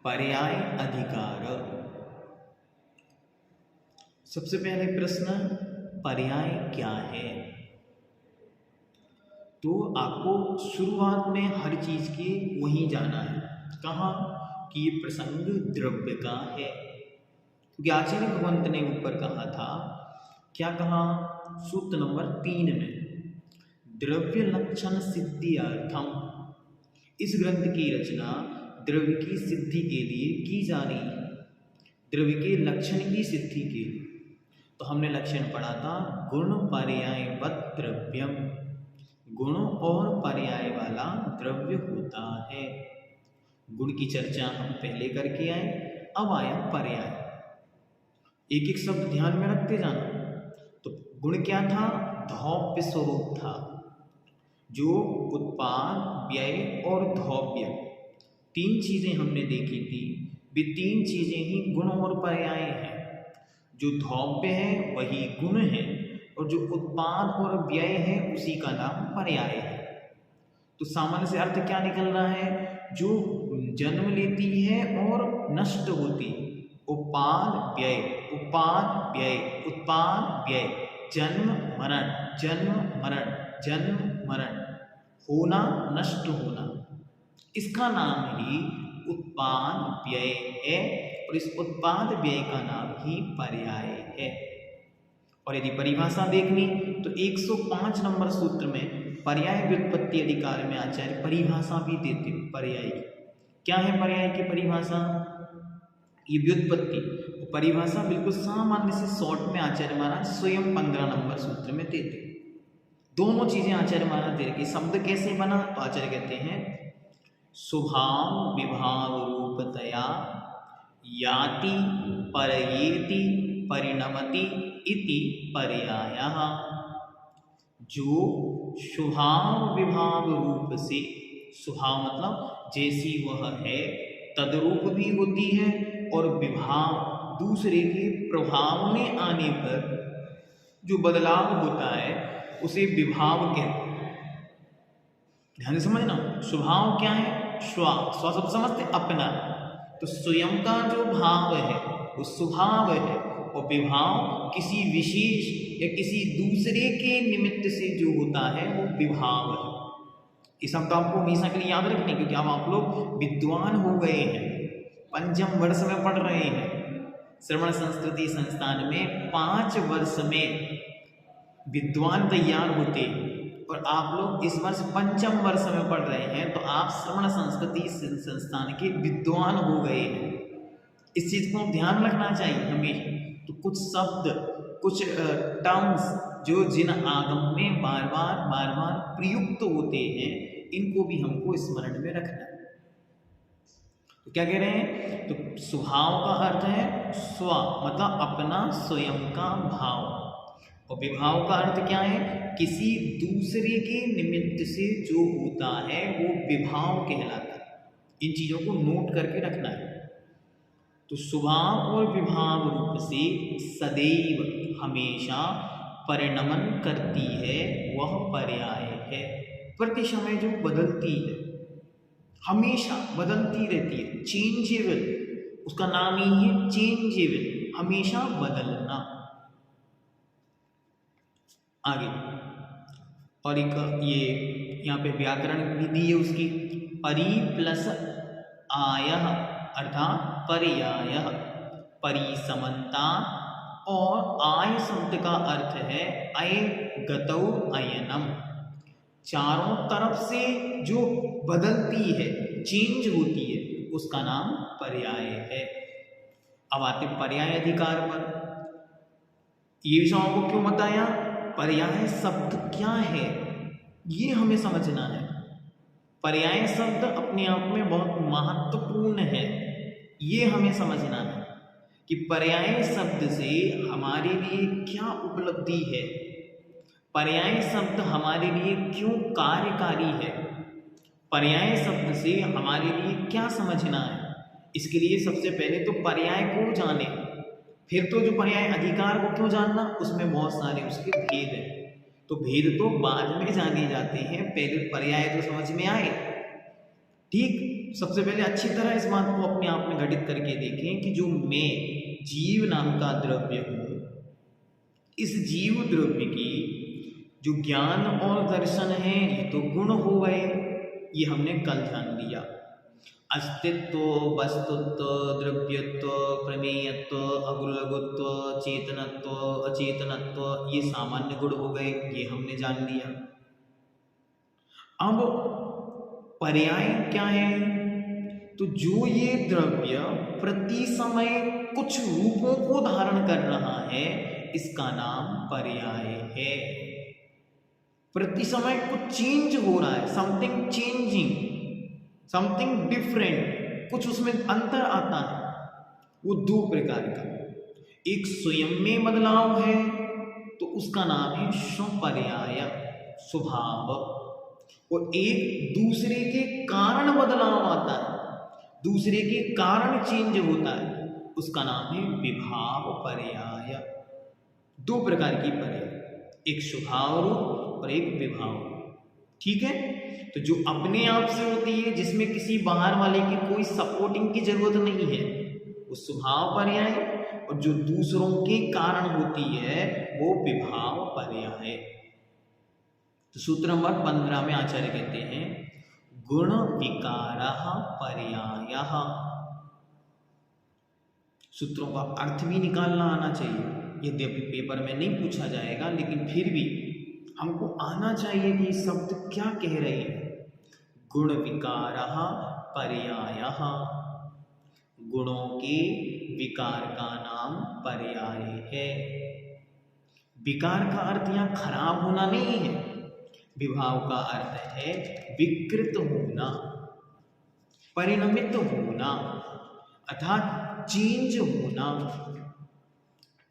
पर्याय अधिकार। सबसे पहले प्रश्न, पर्याय क्या है? तो आपको शुरुआत में हर चीज के वहीं जाना है। कहाँ? कि ये प्रसंग द्रव्य का है, क्योंकि आचार्य भगवंत ने ऊपर कहा था, क्या कहा? सूत्र नंबर 3 में, द्रव्य लक्षण सिद्धि अर्थम। इस ग्रंथ की रचना द्रव्य की सिद्धि के लिए की जा रही है, द्रव्य के लक्षण की सिद्धि के लिए। तो हमने लक्षण पढ़ा था, गुण पर्यायवत् द्रव्यम, गुण और पर्याय वाला द्रव्य होता है। गुण की चर्चा हम पहले करके आए, अब आया पर्याय। एक एक शब्द ध्यान में रखते जाना। तो गुण क्या था? धौप्य स्वरूप था, जो उत्पाद, व्यय और धौप्य, तीन चीजें हमने देखी थी। वे तीन चीजें ही गुण और पर्याय हैं। जो धौप्य है वही गुण है, और जो उत्पाद और व्यय है उसी का नाम पर्याय है। तो सामान्य से अर्थ क्या निकल रहा है? जो जन्म लेती है और नष्ट होती है। उत्पाद व्यय, उत्पाद व्यय, उत्पाद व्यय, जन्म मरण, जन्म मरण, जन्म मरण, होना नष्ट होना, इसका नाम ही उत्पाद व्यय है, और इस उत्पाद व्यय का नाम ही पर्याय है। और यदि परिभाषा देखनी तो 105 नंबर सूत्र में पर्याय व्युत्पत्ति अधिकार में आचार्य परिभाषा भी देते हैं पर्याय की। क्या है पर्याय की परिभाषा? ये व्युत्पत्ति परिभाषा बिल्कुल सामान्य से शॉर्ट में आचार्य महाराज स्वयं 15 नंबर सूत्र में देते। दोनों चीजें आचार्य महाराज दे रहे। शब्द कैसे बना? तो आचार्य कहते हैं, स्वभाव विभाव रूपतया याति परयेति परिणमति इति पर्यायः। जो स्वभाव विभाव रूप से, स्वभाव मतलब जैसी वह है तद्रूप भी होती है, और विभाव दूसरे के प्रभाव में आने पर जो बदलाव होता है उसे विभाव कहते हैं। ध्यान से समझना, स्वभाव क्या है? स्व, स्व सब समझते अपना, तो स्वयं का जो भाव है वो स्वभाव है, और विभाव किसी विशेष या किसी दूसरे के निमित्त से जो होता है वो विभाव है। ये सब तो आपको हमेशा के लिए याद रखने, क्योंकि अब आप लोग विद्वान हो गए हैं, पंचम वर्ष में पढ़ रहे हैं। श्रवण संस्कृति संस्थान में 5 वर्ष में विद्वान तैयार होते, और आप लोग इस वर्ष पंचम वर्ष में पढ़ रहे हैं, तो आप श्रवण संस्कृति संस्थान के विद्वान हो गए हैं। इस चीज को ध्यान रखना चाहिए हमें। तो कुछ शब्द, कुछ टर्म्स जो जिन आगम में बार बार प्रयुक्त होते हैं, इनको भी हमको स्मरण में रखना है। तो क्या कह रहे हैं? तो स्वभाव का अर्थ है स्व, मतलब अपना स्वयं का भाव, और विभाव का अर्थ क्या है? किसी दूसरे के निमित्त से जो होता है वो विभाव कहलाता है। इन चीजों को नोट करके रखना है। तो स्वभाव और विभाव रूप से सदैव हमेशा परिणमन करती है, वह पर्याय है। प्रति समय जो बदलती है, हमेशा बदलती रहती है, चेंजेबल, उसका नाम ही है चेंजेबल, हमेशा बदलना। आगे और एक ये यहाँ पे व्याकरण विधि है उसकी, परि प्लस आय अर्थात पर्याय, परि समन्ता, और आय शब्द का अर्थ है अय गतौ अयनम, चारों तरफ से जो बदलती है, चेंज होती है, उसका नाम पर्याय है। अब आते पर्याय अधिकार पर। ये विषय आपको क्यों बताया? पर्याय शब्द क्या है ये हमें समझना है। पर्याय शब्द अपने आप में बहुत महत्वपूर्ण है, ये हमें समझना है कि पर्याय शब्द से हमारे लिए क्या उपलब्धि है, पर्याय शब्द हमारे लिए क्यों कार्यकारी है, पर्याय शब्द से हमारे लिए क्या समझना है। इसके लिए सबसे पहले तो पर्याय को जाने, फिर तो जो पर्याय अधिकार को क्यों जानना, उसमें बहुत सारे उसके भेद हैं। तो भेद तो बाद में जाने जाते हैं, पहले पर्याय तो समझ में आए। ठीक, सबसे पहले अच्छी तरह इस बात को अपने आप में घटित करके देखें कि जो मैं जीव नाम का द्रव्य हूँ, इस जीव द्रव्य की जो ज्ञान और दर्शन है ये तो गुण हो गए, ये हमने कल ध्यान दिया। अस्तित्व, वस्तुत्व, द्रव्यत्व, प्रमेयत्व, अगुलगुत्व, चेतनत्व, अचेतनत्व, ये सामान्य गुण हो गए, ये हमने जान लिया। अब पर्याय क्या है? तो जो ये द्रव्य प्रति समय कुछ रूपों को धारण कर रहा है, इसका नाम पर्याय है। प्रति समय कुछ चेंज हो रहा है, समथिंग चेंजिंग, समथिंग डिफरेंट, कुछ उसमें अंतर आता है। वो दो प्रकार का, एक स्वयं में बदलाव है तो उसका नाम है स्वपर्याय, स्वभाव, और एक दूसरे के कारण बदलाव आता है, दूसरे के कारण चेंज होता है, उसका नाम है विभाव पर्याय। दो प्रकार की पर्याय, एक स्वभाव रूप और एक विभाव रूप। ठीक है, तो जो अपने आप से होती है, जिसमें किसी बाहर वाले की कोई सपोर्टिंग की जरूरत नहीं है, वो स्वभाव पर्याय, और जो दूसरों के कारण होती है वो विभाव पर्याय। तो सूत्र नंबर 15 में आचार्य कहते हैं गुण विकारः पर्यायः। सूत्रों का अर्थ भी निकालना आना चाहिए, यद्यपि पेपर में नहीं पूछा जाएगा, लेकिन फिर भी हमको आना चाहिए कि शब्द क्या कह रहे हैं। गुण विकारः पर्यायः, गुणों के विकार का नाम पर्याय है। विकार का अर्थ यहाँ खराब होना नहीं है, विभाव का अर्थ है विकृत होना, परिणमित होना, अर्थात चेंज होना।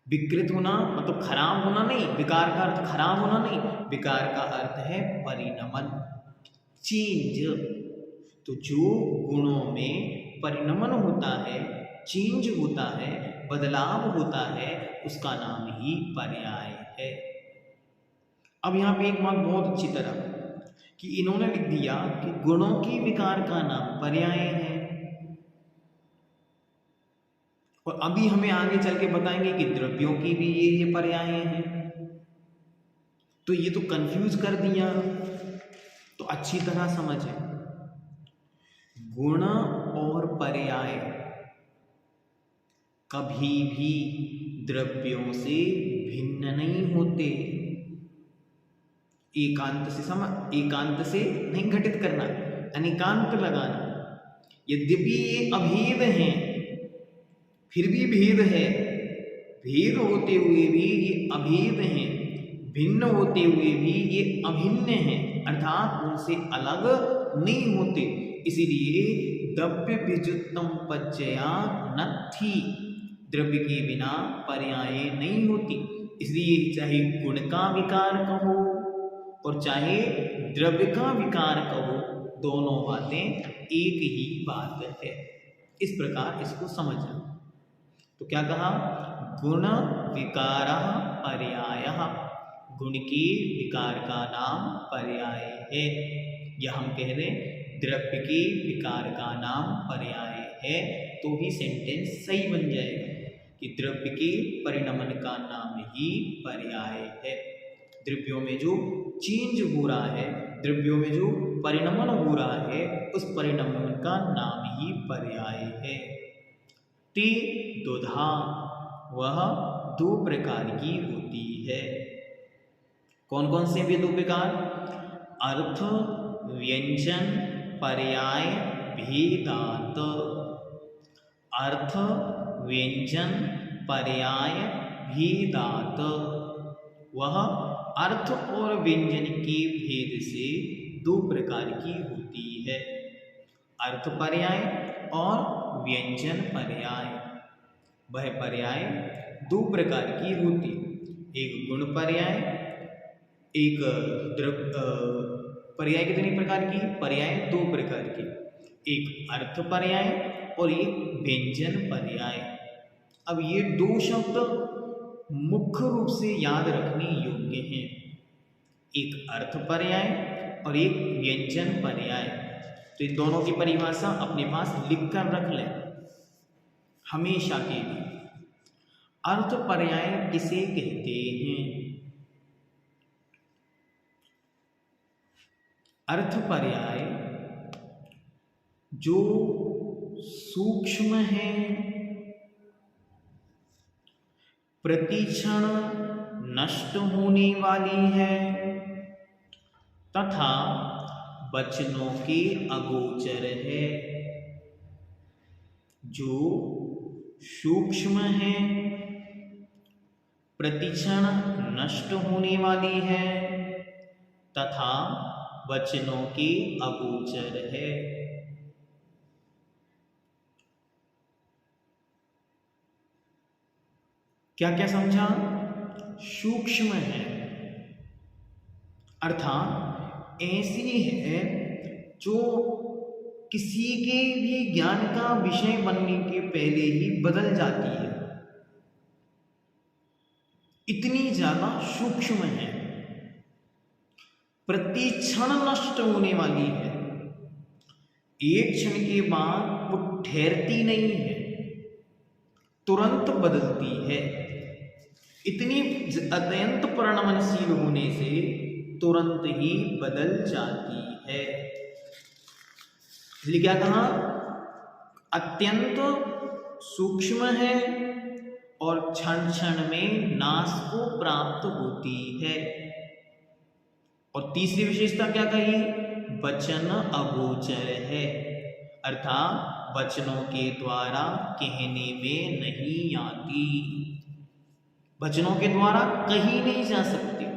विकृत होना मतलब खराब होना नहीं, विकार का अर्थ खराब होना नहीं, विकार का अर्थ है परिणमन, चेंज। तो जो गुणों में परिणमन होता है, चेंज होता है, बदलाव होता है, उसका नाम ही पर्याय है। अब यहाँ पे एक बात बहुत अच्छी तरह कि इन्होंने लिख दिया कि गुणों की विकार का नाम पर्याय है, और अभी हमें आगे चल के बताएंगे कि द्रव्यों की भी ये पर्याय हैं। तो ये तो कंफ्यूज कर दिया, तो अच्छी तरह समझें। गुण और पर्याय कभी भी द्रव्यों से भिन्न नहीं होते। एकांत से नहीं घटित करना, अनेकांत लगाना। यद्यपि ये अभेद हैं, फिर भी भेद है, भेद होते हुए भी ये अभेद हैं, भिन्न होते हुए भी ये अभिन्न हैं, अर्थात उनसे अलग नहीं होते। इसीलिए द्रव्य विजुत्तम पच्चया नत्थि, द्रव्य के बिना पर्याय नहीं होती। इसलिए चाहे गुण का विकार कहो और चाहे द्रव्य का विकार कहो, दोनों बातें एक ही बात है। इस प्रकार इसको समझना। तो क्या कहा? गुण विकारः पर्यायः, गुण के विकार का नाम पर्याय है। या हम कह दें द्रव्य के विकार का नाम पर्याय है, तो भी सेंटेंस सही बन जाएगा कि द्रव्य के परिणमन का नाम ही पर्याय है। द्रव्यों में जो चेंज हो रहा है, द्रव्यों में जो परिणमन हो रहा है, उस परिणमन का नाम ही पर्याय है। ते दुधा, वह दो प्रकार की होती है। कौन कौन से भी दो प्रकार? अर्थ व्यंजन पर्याय भेदात। अर्थ व्यंजन पर्याय भेदात, वह अर्थ और व्यंजन के भेद से दो प्रकार की होती है। अर्थ पर्याय और व्यंजन पर्याय, वह पर्याय दो प्रकार की होती, एक गुण पर्याय, एक पर्याय कितनी प्रकार की? पर्याय दो प्रकार की, एक अर्थ पर्याय और एक व्यंजन पर्याय। अब ये दो शब्द मुख्य रूप से याद रखने योग्य हैं, एक अर्थ पर्याय और एक व्यंजन पर्याय। तो इन दोनों की परिभाषा अपने पास लिखकर रख लें हमेशा के लिए। अर्थ पर्याय किसे कहते हैं? अर्थ पर्याय जो सूक्ष्म है, प्रतिक्षण नष्ट होने वाली है तथा वचनों के अगोचर है। जो सूक्ष्म है, प्रतिक्षण नष्ट होने वाली है तथा वचनों के अगोचर है। क्या क्या समझा? सूक्ष्म है अर्थात ऐसी है जो किसी के भी ज्ञान का विषय बनने के पहले ही बदल जाती है, इतनी ज्यादा सूक्ष्म है। प्रतिक्षण नष्ट होने वाली है, एक क्षण के बाद वो ठहरती नहीं है, तुरंत बदलती है। इतनी अत्यंत परिणमनशील होने से तुरंत ही बदल जाती है। इसलिए क्या कहा? अत्यंत सूक्ष्म है और क्षण क्षण में नाश को प्राप्त होती है। और तीसरी विशेषता क्या कही? वचन अगोचर है अर्थात वचनों के द्वारा कहने में नहीं आती, वचनों के द्वारा कही नहीं जा सकती।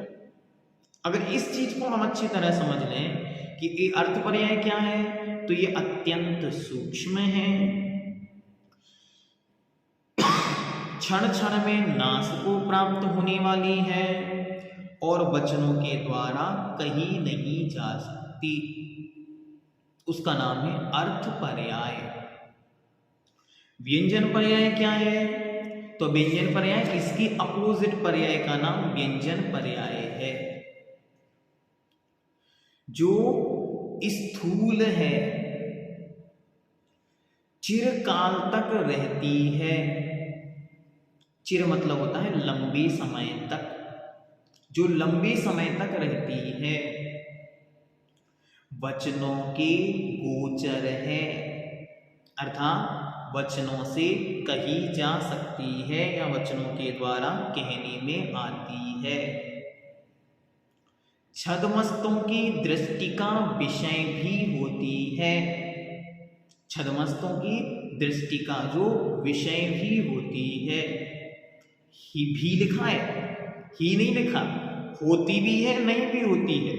अगर इस चीज को हम अच्छी तरह समझ लें कि ये अर्थ पर्याय क्या है, तो ये अत्यंत सूक्ष्म है, क्षण क्षण में नाश को प्राप्त होने वाली है और वचनों के द्वारा कही नहीं जा सकती, उसका नाम है अर्थ पर्याय। व्यंजन पर्याय क्या है? तो व्यंजन पर्याय इसकी अपोजिट पर्याय का नाम व्यंजन पर्याय है। जो स्थूल है, चिरकाल तक रहती है, चिर मतलब होता है लंबे समय तक, जो लंबे समय तक रहती है, वचनों के गोचर है अर्थात वचनों से कही जा सकती है या वचनों के द्वारा कहने में आती है। छद्मस्तों की दृष्टि का विषय भी होती है, छद्मस्तों की दृष्टि का जो विषय भी होती है। ही भी लिखा है, ही नहीं लिखा, होती भी है नहीं भी होती है,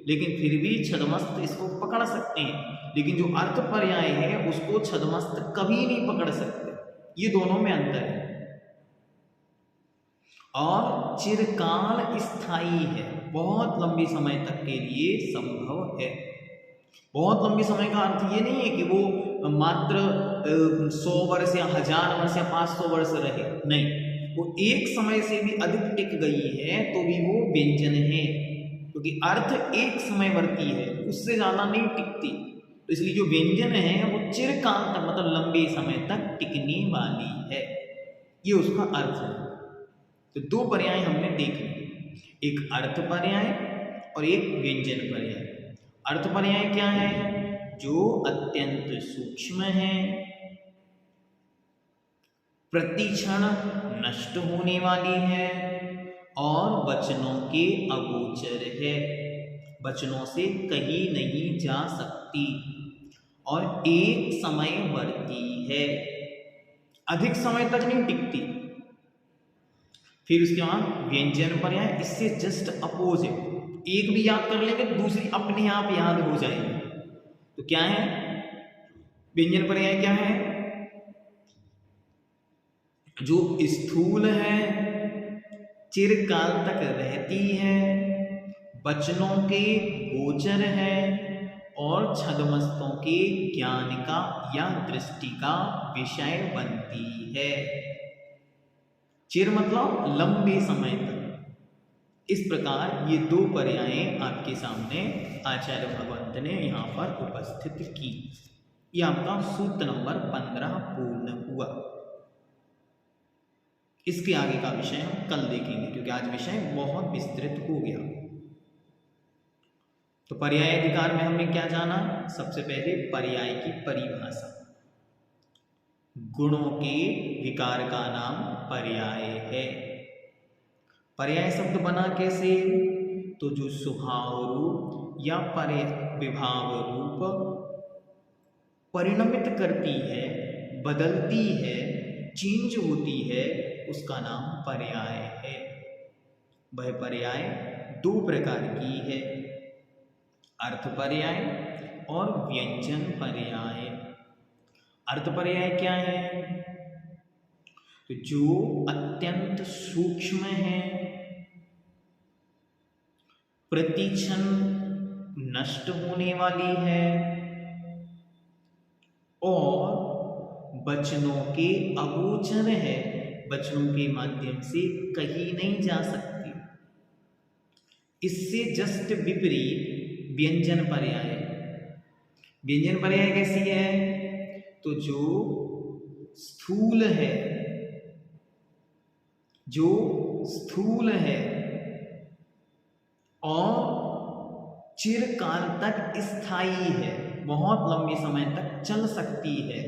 लेकिन फिर भी छद्मस्त इसको पकड़ सकते हैं, लेकिन जो अर्थ पर्याय है उसको छद्मस्त कभी नहीं पकड़ सकते। ये दोनों में अंतर है। और चिरकाल स्थायी है, बहुत लंबे समय तक के लिए संभव है। बहुत लंबे समय का अर्थ ये नहीं है कि वो मात्र 100 वर्ष या 1000 वर्ष या 500 वर्ष रहे, नहीं, वो एक समय से भी अधिक टिक गई है तो भी वो व्यंजन है, क्योंकि अर्थ एक समय वर्ती है, उससे ज्यादा नहीं टिकती। तो इसलिए जो व्यंजन है वो चिरकाल तक मतलब लंबे समय तक टिकने वाली है, ये उसका अर्थ है। तो दो पर्याय हमने देख लिए, एक अर्थ पर्याय और एक व्यंजन पर्याय। अर्थ पर्याय क्या है? जो अत्यंत सूक्ष्म है, प्रतिक्षण नष्ट होने वाली है और वचनों के अगोचर है, वचनों से कही नहीं जा सकती और एक समय वर्ती है, अधिक समय तक नहीं टिकती। फिर उसके बाद व्यंजन पर्याय, इससे जस्ट अपोजिट, एक भी याद कर लेंगे तो दूसरी अपने आप याद हो जाएगी। तो क्या है व्यंजन पर्याय? क्या है? जो स्थूल है, चिरकाल तक रहती है, वचनों के गोचर है और छद्मस्तों के ज्ञान का या दृष्टि का विषय बनती है। चिर मतलब लंबे समय तक, इस प्रकार ये दो पर्यायें आपके सामने आचार्य भगवंत ने यहाँ पर उपस्थित की। ये आपका सूत्र नंबर 15 पूर्ण हुआ। इसके आगे का विषय हम कल देखेंगे, क्योंकि आज विषय बहुत विस्तृत हो गया। तो पर्याय अधिकार में हमने क्या जाना? सबसे पहले पर्याय की परिभाषा। गुणों के विकार का नाम पर्याय है। पर्याय शब्द बना कैसे? तो जो स्वभाव रूप या विभाव रूप परिणमित करती है, बदलती है, चेंज होती है, उसका नाम पर्याय है। वह पर्याय दो प्रकार की है, अर्थ पर्याय और व्यंजन पर्याय। अर्थ पर्याय क्या है? तो जो अत्यंत सूक्ष्म है, प्रतिक्षण नष्ट होने वाली है और वचनों के अगोचर है, वचनों के माध्यम से कही नहीं जा सकती। इससे जस्ट विपरीत व्यंजन पर्याय। व्यंजन पर्याय कैसी है? तो जो स्थूल है, जो स्थूल है और चिरकाल तक स्थायी है, बहुत लंबे समय तक चल सकती है।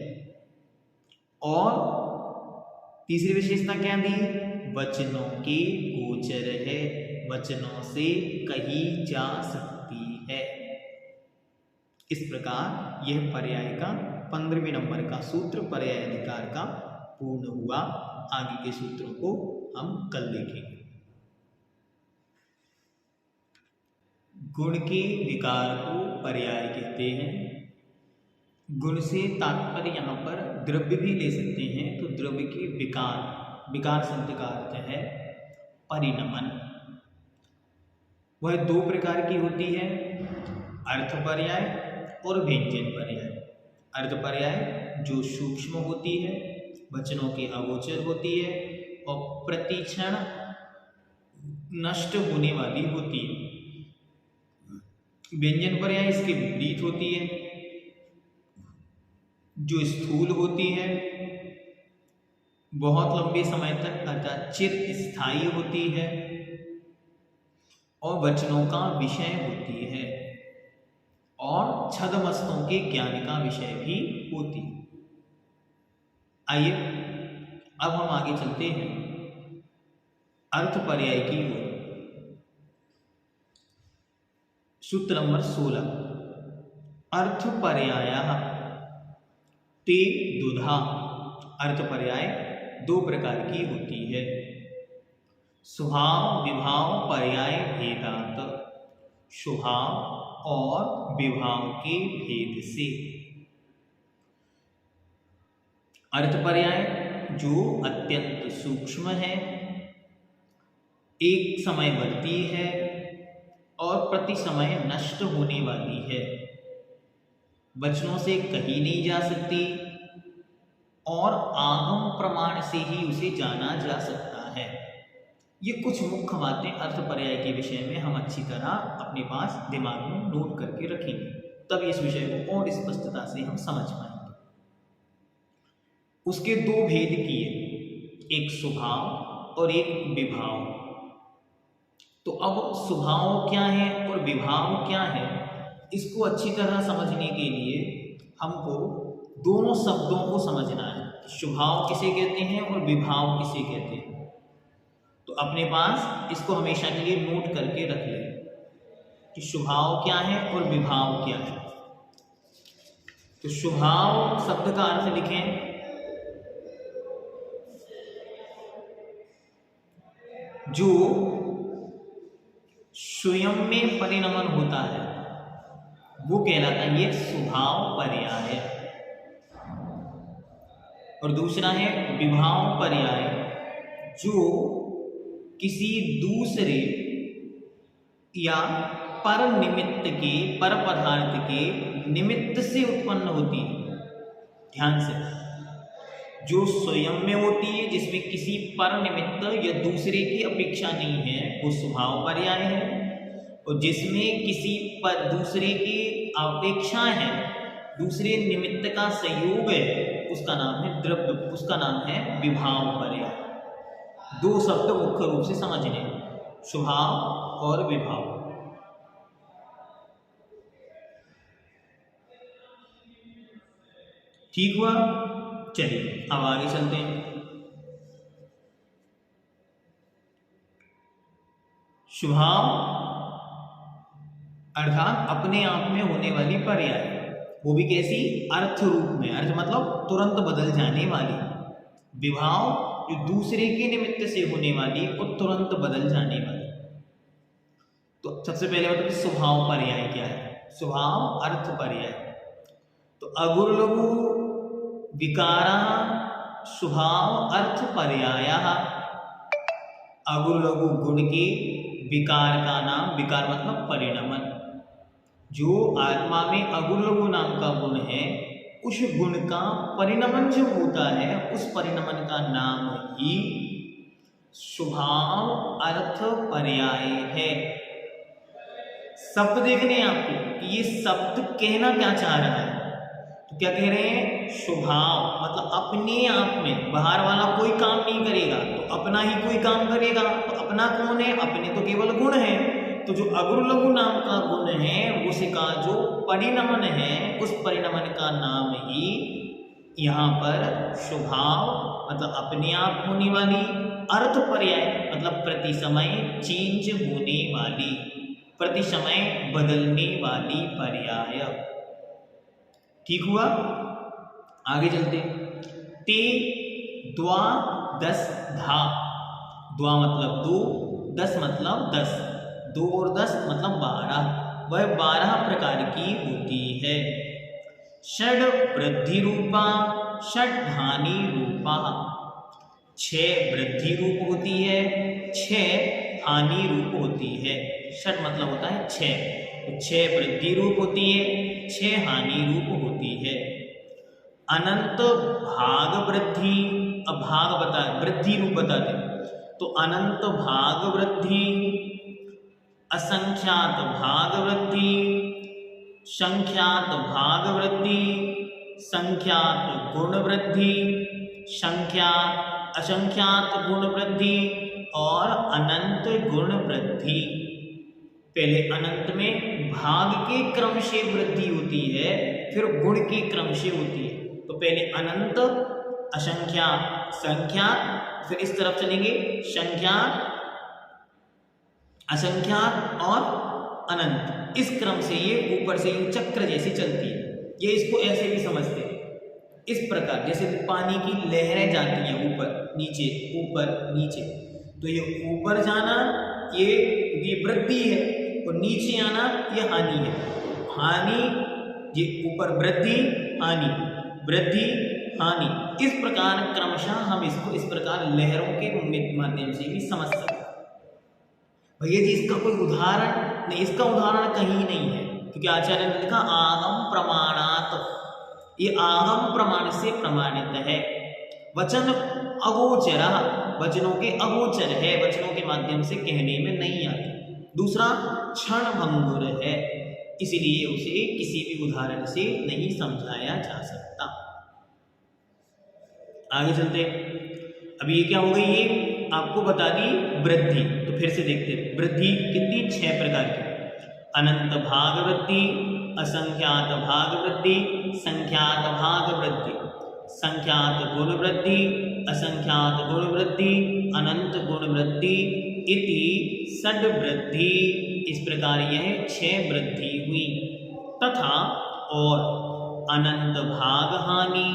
और तीसरी विशेषता क्या दी? वचनों के गोचर है, वचनों से कही जा सकती है। इस प्रकार यह पर्याय का 15वें नंबर का सूत्र पर्याय अधिकार का पूर्ण हुआ। आगे के सूत्रों को हम कल देखेंगे। गुण के विकार को पर्याय कहते हैं। गुण से तात्पर्य यहाँ पर द्रव्य भी ले सकते हैं। तो द्रव्य के विकार, विकार शब्द का अर्थ है परिणमन। वह दो प्रकार की होती है, अर्थ पर्याय और व्यंजन पर्याय। अर्थ पर्याय जो सूक्ष्म होती है, वचनों के अगोचर होती है और प्रतिक्षण नष्ट होने वाली होती है। व्यंजन पर्याय इसके विपरीत होती है, जो स्थूल होती है, बहुत लंबे समय तक अर्थात चिरस्थायी होती है और वचनों का विषय होती है और छद्मस्तों के ज्ञान का विषय भी होती है। आइए अब हम आगे चलते हैं अर्थ पर्याय की ओर। सूत्र नंबर 16। अर्थ पर्यायः ते दुधा। अर्थ पर्याय दो प्रकार की होती है, स्वभाव विभाव पर्याय भेदात। स्वभाव और विभाव के भेद से। अर्थ पर्याय जो अत्यंत सूक्ष्म है, एक समय बढ़ती है और प्रति समय नष्ट होने वाली है, वचनों से कही नहीं जा सकती और आगम प्रमाण से ही उसे जाना जा सकता है। ये कुछ मुख्य बातें अर्थ पर्याय के विषय में हम अच्छी तरह अपने पास दिमाग में नोट करके रखेंगे, तब इस विषय को और स्पष्टता से हम समझ पाएंगे। उसके दो भेद किए, एक स्वभाव और एक विभाव। तो अब स्वभाव क्या है और विभाव क्या है, इसको अच्छी तरह समझने के लिए हमको दोनों शब्दों को समझना है। स्वभाव किसे कहते हैं और विभाव किसे कहते हैं। तो अपने पास इसको हमेशा के लिए नोट करके रख लें कि स्वभाव क्या है और विभाव क्या है। तो स्वभाव शब्द का अर्थ लिखें, जो स्वयं में परिणमन होता है वो कहलाता है ये स्वभाव पर्याय। और दूसरा है विभाव पर्याय, जो किसी दूसरे या पर निमित्त के, पर पदार्थ के निमित्त से उत्पन्न होती है। ध्यान से, जो स्वयं में होती है, जिसमें किसी पर निमित्त या दूसरे की अपेक्षा नहीं है, वो स्वभाव पर्याय है। और जिसमें किसी पर दूसरे की अपेक्षा है, दूसरे निमित्त का संयोग है, उसका नाम है द्रव्य, उसका नाम है विभाव पर्याय। दो शब्द मुख्य रूप से समझने, स्वभाव और विभाव। ठीक हुआ? चलिए अब आगे चलते हैं। स्वभाव अर्थात अपने आप में होने वाली पर्याय, वो भी कैसी? अर्थ रूप में, अर्थ मतलब तुरंत बदल जाने वाली। विभाव जो दूसरे के निमित्त से होने वाली और तुरंत बदल जाने वाली। तो सबसे पहले बताओ स्वभाव पर्याय क्या है? स्वभाव अर्थ पर्याय। तो अगुर लघु विकारा स्वभाव अर्थ पर्याय। अगुर लघु गुण के विकार का नाम, विकार मतलब परिणमन। जो आत्मा में अगुर लघु नाम का गुण है, उस गुण का परिणमन जो होता है, उस परिणमन का नाम ही स्वभाव अर्थ पर्याय है। शब्द देखने आपको कि ये शब्द कहना क्या चाह रहा है। तो क्या कह रहे हैं? स्वभाव मतलब अपने आप में, बाहर वाला कोई काम नहीं करेगा तो अपना ही कोई काम करेगा। तो अपना कौन है? अपने तो केवल गुण है। तो जो अगुर लघु नाम का गुण है, उसका जो परिणमन है, उस परिणमन का नाम ही यहाँ पर स्वभाव मतलब अपने आप होने वाली, अर्थ पर्याय मतलब प्रति समय चेंज होने वाली, प्रति समय बदलने वाली पर्याय। ठीक हुआ? आगे चलते। ते द्वा दस धा। द्वा मतलब दो, दस मतलब 10। 2 और 10 मतलब 12। वह 12 प्रकार की होती है। षड वृद्धि रूपा, षड हानि रूपा। 6 वृद्धि रूप होती है, 6 हानि रूप होती है। षड मतलब होता है 6, तो 6 वृद्धि रूप होती है, 6 हानि रूप होती है। अनंत भाग वृद्धि, अब भाग बता, वृद्धि रूप बता दे। तो अनंत भाग वृद्धि, असंख्यात भाग वृद्धि, संख्यात भाग वृद्धि, संख्यात गुण वृद्धि, संख्यात असंख्यात गुण वृद्धि और अनंत गुण वृद्धि। पहले अनंत में भाग के क्रम से वृद्धि होती है, फिर गुण के क्रम से होती है। तो पहले अनंत, असंख्यात, संख्यात, फिर इस तरफ चलेंगे संख्यात, असंख्यात और अनंत। इस क्रम से ये ऊपर से चक्र जैसी चलती है। ये इसको ऐसे भी समझते हैं, इस प्रकार जैसे पानी की लहरें जाती हैं ऊपर नीचे, ऊपर नीचे। तो ये ऊपर जाना ये वृद्धि है, और नीचे आना ये हानि है। हानि, ये ऊपर वृद्धि हानि, वृद्धि हानि। इस प्रकार क्रमशः हम इसको इस प्रकार लहरों के माध्यम से भी समझ सकते हैं। भैया जी इसका कोई उदाहरण नहीं, इसका उदाहरण कहीं नहीं है, क्योंकि आचार्य ने लिखा आगम प्रमाणात। ये आगम प्रमाण से प्रमाणित है। वचन अगोचर, वचनों के अगोचर है, वचनों के माध्यम से कहने में नहीं आती। दूसरा क्षण भंगुर है, इसलिए उसे किसी भी उदाहरण से नहीं समझाया जा सकता। आगे चलते। अब ये क्या हो गई? ये आपको बता दी वृद्धि। तो फिर से देखते, वृद्धि कितनी? 6 प्रकार की। अनंत भाग वृद्धि, असंख्यात भाग वृद्धि, संख्यात भाग वृद्धि, संख्यात गुण वृद्धि, असंख्यात गुण वृद्धि, अनंत गुण वृद्धि इति षड वृद्धि। इस प्रकार यह 6 वृद्धि हुई। तथा और अनंत भाग हानि,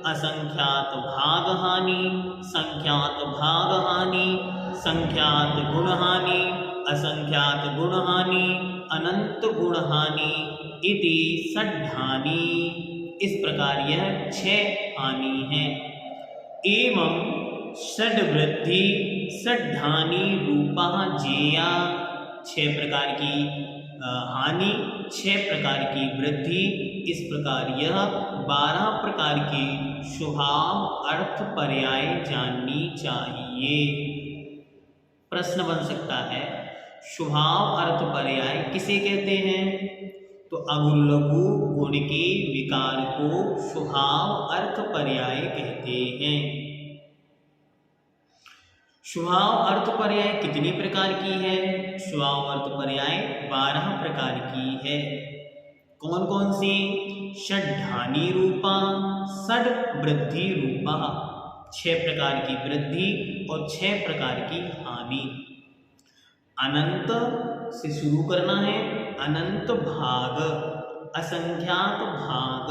असंख्यात भाग हानि, संख्यात भाग हानि, संख्यात गुण हानि, असंख्यात गुण हानि, अनंत गुण हानि इति षड्हानि। इस प्रकार यह 6 हानि है। एवं षड वृद्धि षड्हानि रूपा जेया। 6 प्रकार की हानि, 6 प्रकार की वृद्धि, इस प्रकार यह 12 प्रकार के स्वभाव अर्थ पर्याय जाननी चाहिए। प्रश्न बन सकता है, स्वभाव अर्थ पर्याय किसे कहते हैं? तो अगुण लघु गुण के विकार को स्वभाव अर्थ पर्याय कहते हैं। स्वभाव अर्थ पर्याय कितनी प्रकार की है? स्वभाव अर्थ पर्याय 12 प्रकार की है। कौन कौन सी? षड्हानि रूपा, षड वृद्धि रूपा, 6 प्रकार की वृद्धि और 6 प्रकार की हानि। अनंत से शुरू करना है। अनंत भाग, असंख्यात भाग,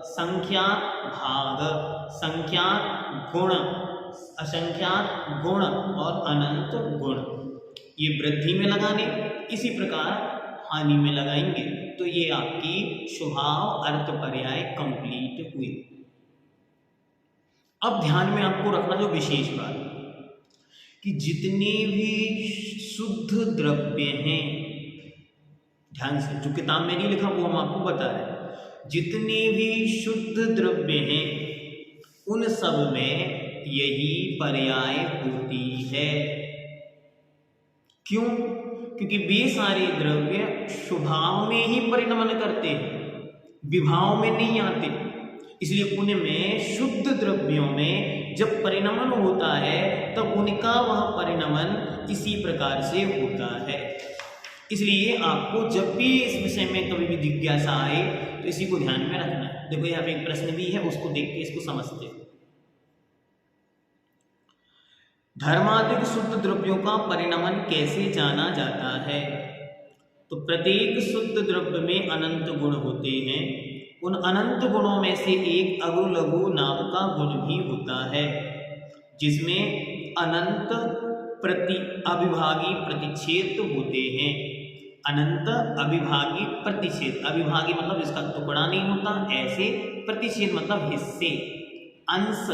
संख्यात भाग, संख्यात गुण, असंख्यात गुण और अनंत गुण, ये वृद्धि में लगाने, इसी प्रकार हानि में लगाएंगे। तो ये आपकी स्वभाव अर्थ पर्याय कंप्लीट हुई। अब ध्यान में आपको रखना जो विशेष बात कि जितने भी शुद्ध द्रव्य हैं, ध्यान से, जो किताब में नहीं लिखा वो हम आपको बता रहे हैं, जितने भी शुद्ध द्रव्य हैं उन सब में यही पर्याय होती है। क्यों? क्योंकि वे सारे द्रव्य स्वभाव में ही परिणमन करते हैं, विभाव में नहीं आते। इसलिए उनमें शुद्ध द्रव्यों में जब परिणमन होता है तब उनका वह परिणमन इसी प्रकार से होता है। इसलिए आपको जब भी इस विषय में कभी भी जिज्ञासा आए तो इसी को ध्यान में रखना है। देखो यहाँ पे एक प्रश्न भी है, उसको देख के इसको समझते हैं। धर्मादिक शुद्ध द्रव्यों का परिणमन कैसे जाना जाता है? तो प्रत्येक शुद्ध द्रव्य में अनंत गुण होते हैं। उन अनंत गुणों में से एक अगुण लघु नाम का गुण भी होता है, जिसमें अनंत अविभागी प्रतिच्छेद होते हैं। अनंत अविभागी प्रतिच्छेद, अविभागी मतलब इसका टुकड़ा नहीं होता, ऐसे प्रतिच्छेद मतलब हिस्से, अंश,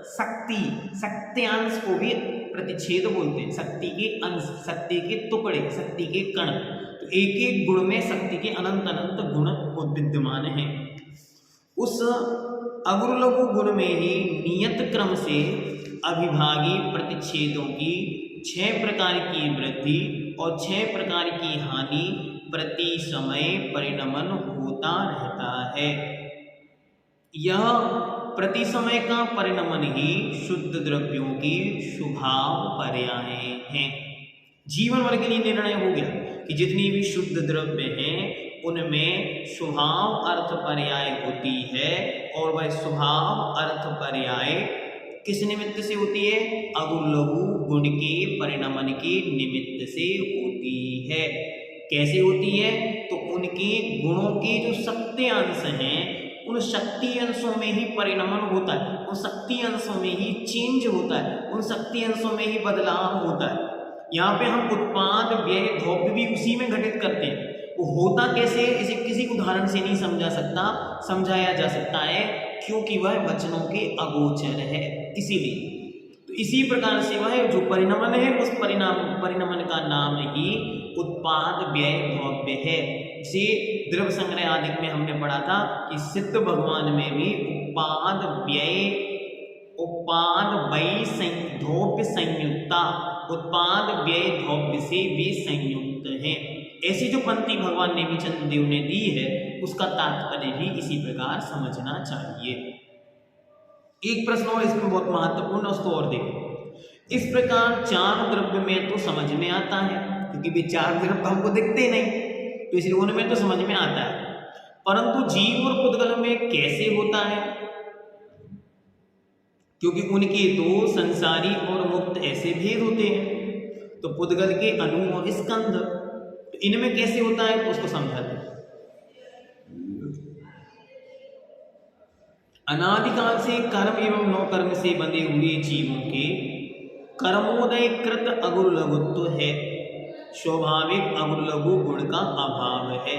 शक्ति, शक्त्यांश को भी प्रतिच्छेद बोलते हैं। शक्ति के अंश, शक्ति के टुकड़े, शक्ति के कण। तो एक एक गुण में शक्ति के अनंत अनंत गुण विद्यमान हैं। उस अगुण लघु गुण में ही नियत क्रम से अविभागी प्रतिच्छेदों की 6 प्रकार की वृद्धि और 6 प्रकार की हानि प्रति समय परिणमन होता रहता है। यह प्रति समय का परिणमन ही शुद्ध द्रव्यों की स्वभाव पर्याय हैं। जीवन भर के लिए निर्णय हो गया कि जितनी भी शुद्ध द्रव्य हैं उनमें स्वभाव अर्थ पर्याय होती है, और वह स्वभाव अर्थ पर्याय किस निमित्त से होती है? अगुण लघु गुण के परिणमन के निमित्त से होती है। कैसे होती है? तो उनके गुणों के जो शक्त्यांश हैं उन शक्ति अंशों में ही परिणमन होता है, उन शक्ति अंशों में ही चेंज होता है, उन शक्ति अंशों में ही बदलाव होता है। यहाँ पे हम उत्पाद व्यय द्रव्य भी उसी में घटित करते हैं। वो होता कैसे, इसे किसी उदाहरण से नहीं समझाया जा सकता है, क्योंकि वह वचनों के अगोचर है। इसीलिए तो इसी प्रकार से वह जो परिणमन है उस परिणमन का नाम ही उत्पाद व्यय द्रव्य है। जिसे द्रव्य संग्रह आदि में हमने पढ़ा था कि सिद्ध भगवान में भी उत्पाद व्यय द्रव्य संयुक्ता, उत्पाद व्यय द्रव्य से भी संयुक्त है। ऐसी जो पंक्ति भगवान नेमिचंद देव ने दी है उसका तात्पर्य भी इसी प्रकार समझना चाहिए। एक प्रश्न और इसमें बहुत महत्वपूर्ण, उसको और देखो। इस प्रकार 4 द्रव्य में तो समझ में आता है, क्योंकि वे 4 द्रव्य हमको दिखते नहीं, तो इसलिए उनमें तो समझ में आता है। परंतु जीव और पुद्गल में कैसे होता है? क्योंकि उनके तो संसारी और मुक्त ऐसे भेद होते हैं। तो पुद्गल के अणु और स्कंध, तो इनमें कैसे होता है तो उसको समझाते हैं। अनादिकाल से कर्म एवं नौ कर्म से बंधे हुए जीवों के कर्मोदय कृत अगुण लघुत्व है, स्वाभाविक अगुण लघु गुण का अभाव है।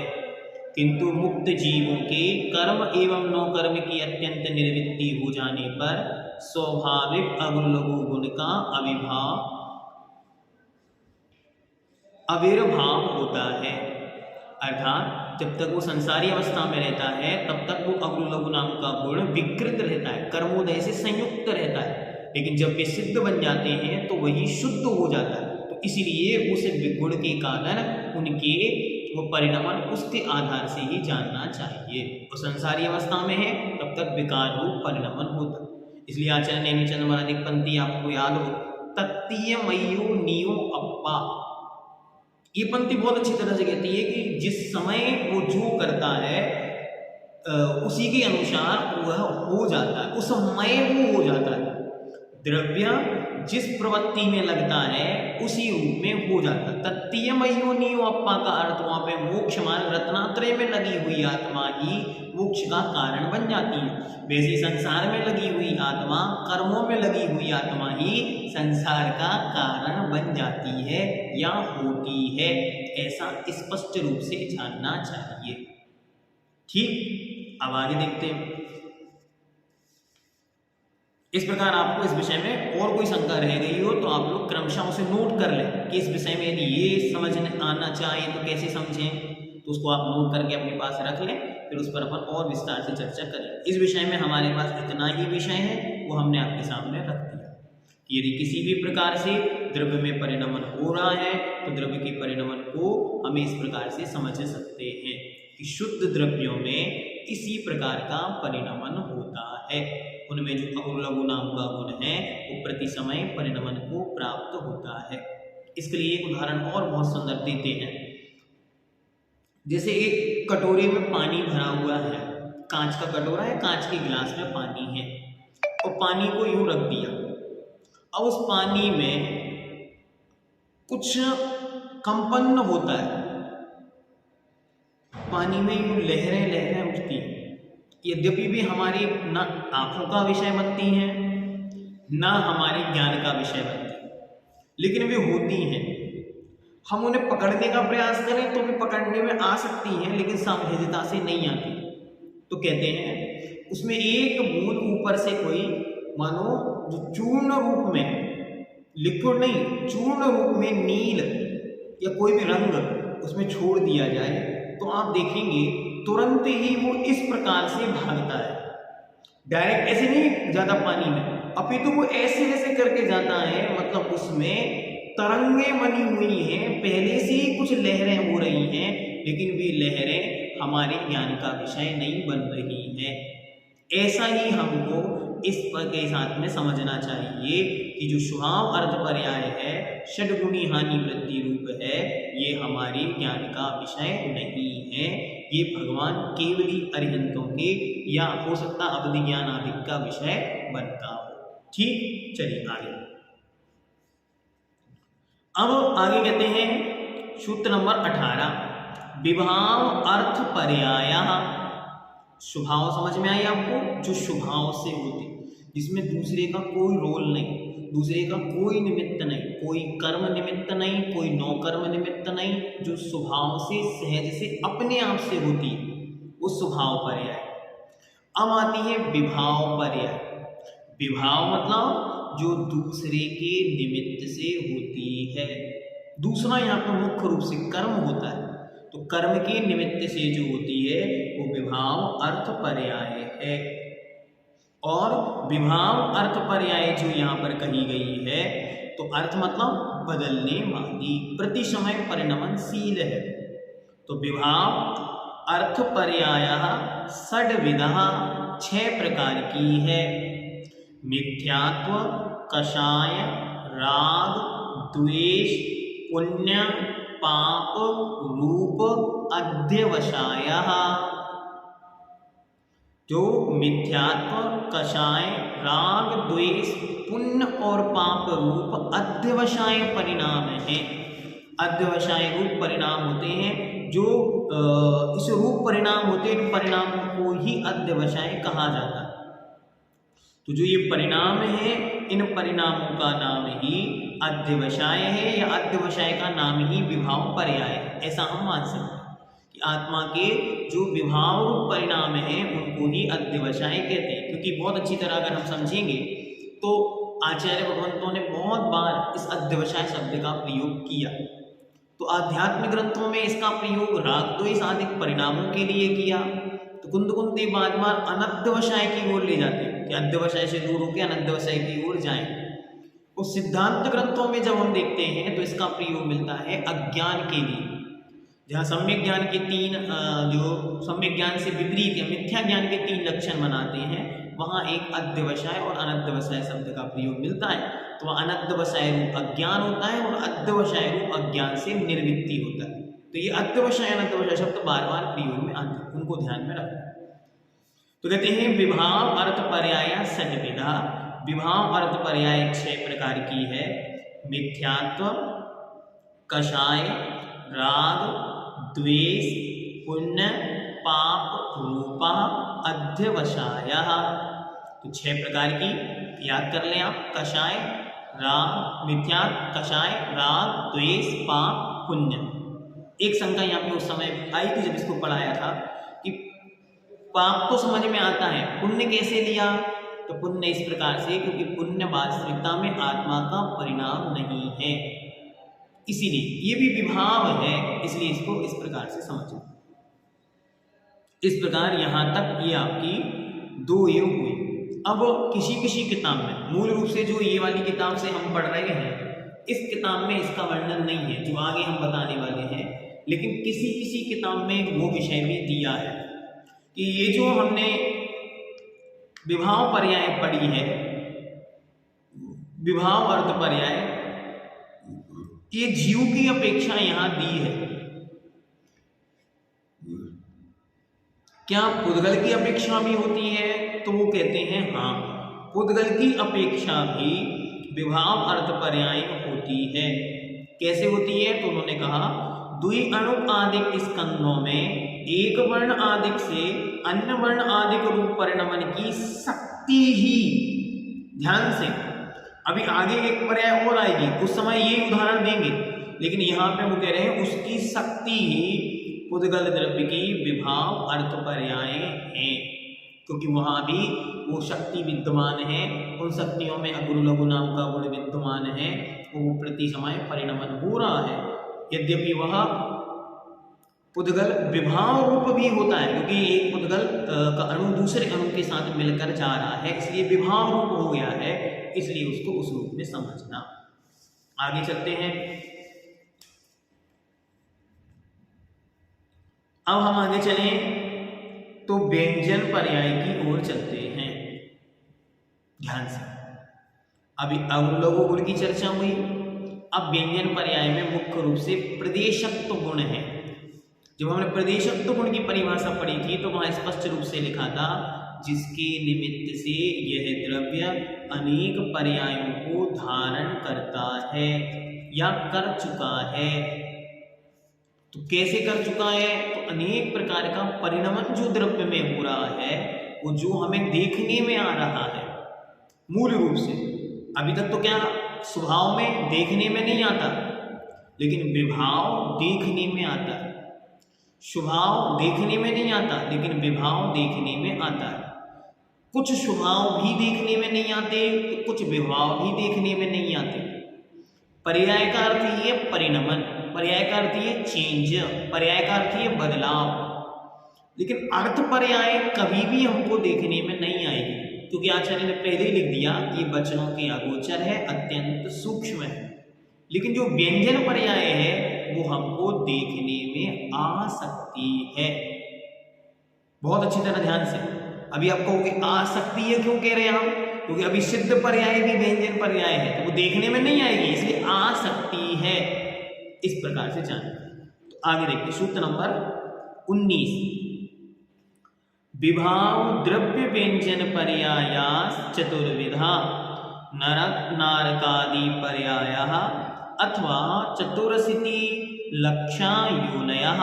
किंतु मुक्त जीवों के कर्म एवं नौ कर्म की अत्यंत निर्वृत्ति हो जाने पर स्वाभाविक अगुण लघु गुण का आविर्भाव होता है। अर्थात जब तक वो संसारी अवस्था में रहता है तब तक वो अवलु लघु नाम का गुण विकृत रहता है, कर्मोदय से संयुक्त रहता है। लेकिन जब वे सिद्ध बन जाते हैं तो वही शुद्ध हो जाता है। तो इसीलिए उस गुण के कारण उनके वो परिणमन उसके आधार से ही जानना चाहिए। वो संसारी अवस्था में है तब तक विकार रूप परिणमन होता है। इसलिए आचार्य नेमिचंद महाराज एक पंक्ति आपको याद हो, तत्तीय मयो नियो अप्पा। ये पंक्ति बहुत अच्छी तरह से कहती है कि जिस समय वो जो करता है उसी के अनुसार वह हो जाता है, उस समय वो हो जाता है। द्रव्य जिस प्रवृत्ति में लगता है उसी रूप में हो जाता है। तत्तीय मयो नियो अप्पा का अर्थ वहाँ पे मोक्ष मान रत्नात्रय में लगी हुई आत्मा ही मोक्ष का कारण बन जाती है। वैसे संसार में लगी हुई आत्मा, कर्मों में लगी हुई आत्मा ही संसार का कारण बन जाती है या होती है। ऐसा स्पष्ट रूप से जानना चाहिए। ठीक, अब आगे देखते हैं। इस प्रकार आपको इस विषय में और कोई शंका रह गई हो तो आप लोग क्रमशः उसे नोट कर लें कि इस विषय में यदि ये समझ आना चाहिए तो कैसे समझें, तो उसको आप नोट करके अपने पास रख लें, फिर उस पर अपन और विस्तार से चर्चा करें। इस विषय में हमारे पास इतना ही विषय है, वो हमने आपके सामने रख दिया कि यदि किसी भी प्रकार से द्रव्य में परिणमन हो रहा है तो द्रव्य के परिणमन को हम इस प्रकार से समझ सकते हैं कि शुद्ध द्रव्यों में इसी प्रकार का परिणमन होता है। उनमें जो अवलघु नाम का गुण है वो प्रति समय परिणमन को प्राप्त होता है। इसके लिए एक उदाहरण और बहुत सुंदर देते हैं। जैसे एक कटोरे में पानी भरा हुआ है, कांच का कटोरा है, कांच के गिलास में पानी है और पानी को यूं रख दिया। अब उस पानी में कुछ कंपन होता है, पानी में यूं लहरें लहरें उठती हैं। यद्यपि भी हमारी न आंखों का विषय बनती हैं न हमारे ज्ञान का विषय बनती हैं, लेकिन वे होती हैं। हम उन्हें पकड़ने का प्रयास करें तो भी पकड़ने में आ सकती हैं, लेकिन सावधानता से नहीं आती। तो कहते हैं उसमें एक बूंद ऊपर से कोई मानो जो चूर्ण रूप में, लिक्विड नहीं, चूर्ण रूप में नील या कोई भी रंग उसमें छोड़ दिया जाए तो आप देखेंगे तुरंत ही वो इस प्रकार से भागता है। डायरेक्ट ऐसे नहीं जाता पानी में, अपितु वो ऐसे ऐसे करके जाता है। मतलब उसमें तरंगे बनी हुई हैं, पहले से ही कुछ लहरें हो रही हैं, लेकिन वे लहरें हमारे ज्ञान का विषय नहीं बन रही हैं। ऐसा ही हमको इस पर के साथ में समझना चाहिए कि जो स्वभाव अर्थ पर्याय है, षड्गुणी हानि वृत्ति रूप है, ये हमारे ज्ञान का विषय नहीं है। ये भगवान केवली अरिहंतों के या हो सकता अवधि ज्ञान आदि का विषय बनता हो। ठीक, चलिए आगे। अब आगे कहते हैं सूत्र नंबर 18, विभाव अर्थ पर्याय। स्वभाव समझ में आई आपको? जो स्वभाव से होते, जिसमें दूसरे का कोई रोल नहीं, दूसरे का कोई निमित्त नहीं, कोई कर्म निमित्त नहीं, कोई नौकर्म निमित्त नहीं, जो स्वभाव से सहज से अपने आप से होती है, वो स्वभाव पर्याय। अब आती है विभाव पर्याय। विभाव मतलब जो दूसरे के निमित्त से होती है। दूसरा यहाँ पर मुख्य रूप से कर्म होता है, तो कर्म के निमित्त से जो होती है वो विभाव अर्थ पर्याय है। और विभाव अर्थ पर्याय जो यहाँ पर कही गई है, तो अर्थ मतलब बदलने वाली, प्रति समय परिणमनशील है। तो विभाव अर्थ पर्याय षड्विधः, 6 प्रकार की है। मिथ्यात्व, कषाय, राग, द्वेष, पुण्य, पाप, रूप, अध्यवसायः। जो मिथ्यात्व, कषाय, राग, द्वेष, पुण्य और पाप रूप अध्यवसाय परिणाम है। अध्यवसाय रूप परिणाम होते हैं, जो इस रूप परिणाम होते हैं, इन परिणामों को ही अध्यवसाय कहा जाता है। तो जो ये परिणाम है, इन परिणामों का नाम ही अध्यवसाय है, या अध्यवसाय का नाम ही विभाव पर्याय है। ऐसा हम मान सकते हैं कि आत्मा के जो विभाव रूप परिणाम हैं उनको ही अध्यवसाय कहते हैं। क्योंकि बहुत अच्छी तरह अगर हम समझेंगे तो आचार्य भगवंतों ने बहुत बार इस अध्यवसाय शब्द का प्रयोग किया। तो आध्यात्मिक ग्रंथों में इसका प्रयोग राग द्वेष आदि परिणामों के लिए किया। तो कुंद कुंती बार बार अनध्यवसाय की ओर ले जाते हैं कि अध्यवसाय से दूर होकर अनध्यवसाय की ओर जाएं। उस सिद्धांत ग्रंथों में जब हम देखते हैं तो इसका प्रयोग मिलता है अज्ञान के लिए, जहाँ सम्यक ज्ञान के तीन जो सम्यक ज्ञान से विपरीत या मिथ्या ज्ञान के तीन लक्षण बनाते हैं, वहाँ एक अध्यवसाय और अनध्यवसाय शब्द का प्रयोग मिलता है। तो वह अनध्यवसाय रूप अज्ञान होता है और अध्यवसाय रूप अज्ञान से निर्वृत्ति होता है। तो ये अध्यवसाय अनध्यवसाय शब्द बार बार प्रयोग में आते हैं, उनको ध्यान में रखना। तो कहते हैं विभाव अर्थ पर्याय षड्विधा। विभाव अर्थ पर्याय 6 प्रकार की है। मिथ्यात्व, कषाय, राग, द्वेष, पुण्य, पाप रूपा, अध्यवसाय। तो 6 प्रकार की याद कर लें आप। कषाय, राग, मिथ्यात्व, कषाय, राग, द्वेष, पाप, पुण्य। एक शंका यहाँ पे उस समय आई थी जब इसको पढ़ाया था कि पाप तो समझ में आता है, पुण्य कैसे लिया? तो पुण्य इस प्रकार से, क्योंकि पुण्य वास्तविकता में आत्मा का परिणाम नहीं है, इसीलिए ये भी विभाव है, इसलिए इसको इस प्रकार से समझो। इस प्रकार यहाँ तक ये आपकी 2 ये हुई। अब किसी किसी किताब में, मूल रूप से जो ये वाली किताब से हम पढ़ रहे हैं, इस किताब में इसका वर्णन नहीं है जो आगे हम बताने वाले हैं, लेकिन किसी किसी किताब में वो विषय भी दिया है कि ये जो हमने विभाव पर्याय पढ़ी है, विभाव अर्थ पर्याय, ये जीव की अपेक्षा यहां दी है। क्या पुद्गल की अपेक्षा भी होती है? तो वो कहते हैं हाँ, पुद्गल की अपेक्षा भी विभाव अर्थ पर्याय होती है। कैसे होती है? तो उन्होंने कहा द्वि अणु आदिक स्कंदों में एक वर्ण आदिक से अन्य वर्ण आदिक रूप परिणमन की शक्ति ही, ध्यान से, अभी आगे एक पर्याय और आएगी, उस समय ये उदाहरण देंगे, लेकिन यहाँ पे वो कह रहे हैं उसकी शक्ति ही पुद्गल द्रव्य की विभाव अर्थ पर्याय है, क्योंकि वहां भी वो शक्ति विद्यमान है, उन शक्तियों में अगुरु लघु नाम का गुण विद्यमान है, वो प्रति समय परिणमन हो रहा है। यद्यपि वह पुद्गल विभाव रूप भी होता है, क्योंकि एक पुद्गल का अणु दूसरे अणु के साथ मिलकर जा रहा है, इसलिए विभाव रूप हो गया है, इसलिए उसको उस रूप में समझना। आगे चलते हैं। अब हम आगे चलें तो व्यंजन पर्याय की ओर चलते हैं। ध्यान से, अभी अवलोक गुण की चर्चा हुई, अब व्यंजन पर्याय में मुख्य रूप से प्रदेशत्व गुण है। जब हमने प्रदेशत्व गुण की परिभाषा पढ़ी थी तो वहां स्पष्ट रूप से लिखा था जिसके निमित्त से यह द्रव्य अनेक पर्यायों को धारण करता है या कर चुका है। तो कैसे कर चुका है? तो अनेक प्रकार का परिणमन जो द्रव्य में हो रहा है, वो जो हमें देखने में आ रहा है मूल रूप से, अभी तक तो क्या स्वभाव में देखने में नहीं आता, लेकिन विभाव देखने में आता है। स्वभाव देखने में नहीं आता, लेकिन विभाव देखने में आता है। कुछ स्वभाव भी देखने में नहीं आते तो कुछ विभाव भी देखने में नहीं आते। पर्याय का अर्थ ये परिणमन, पर्याय का अर्थ ये चेंज, पर्याय का अर्थ ये बदलाव, लेकिन अर्थ पर्याय कभी भी हमको देखने में नहीं आएगी, क्योंकि आचार्य ने पहले ही लिख दिया ये वचनों के अगोचर है, अत्यंत सूक्ष्म है। लेकिन जो व्यंजन पर्याय है वो हमको देखने में आ सकती है। बहुत अच्छी तरह ध्यान से, अभी आप कहोगे आ सकती है, क्यों कह रहे हैं हम? क्योंकि अभी सिद्ध पर्याय भी व्यंजन पर्याय है, तो वो देखने में नहीं आएगी, इसलिए आ सकती है। इस प्रकार से जाने। तो आगे देखते सूत्र नंबर 19, विभाव द्रव्य व्यंजन पर्यायास चतुर्विधा नरक नारकादि पर्यायः अथवा चतुरशीति लक्षायोनयः।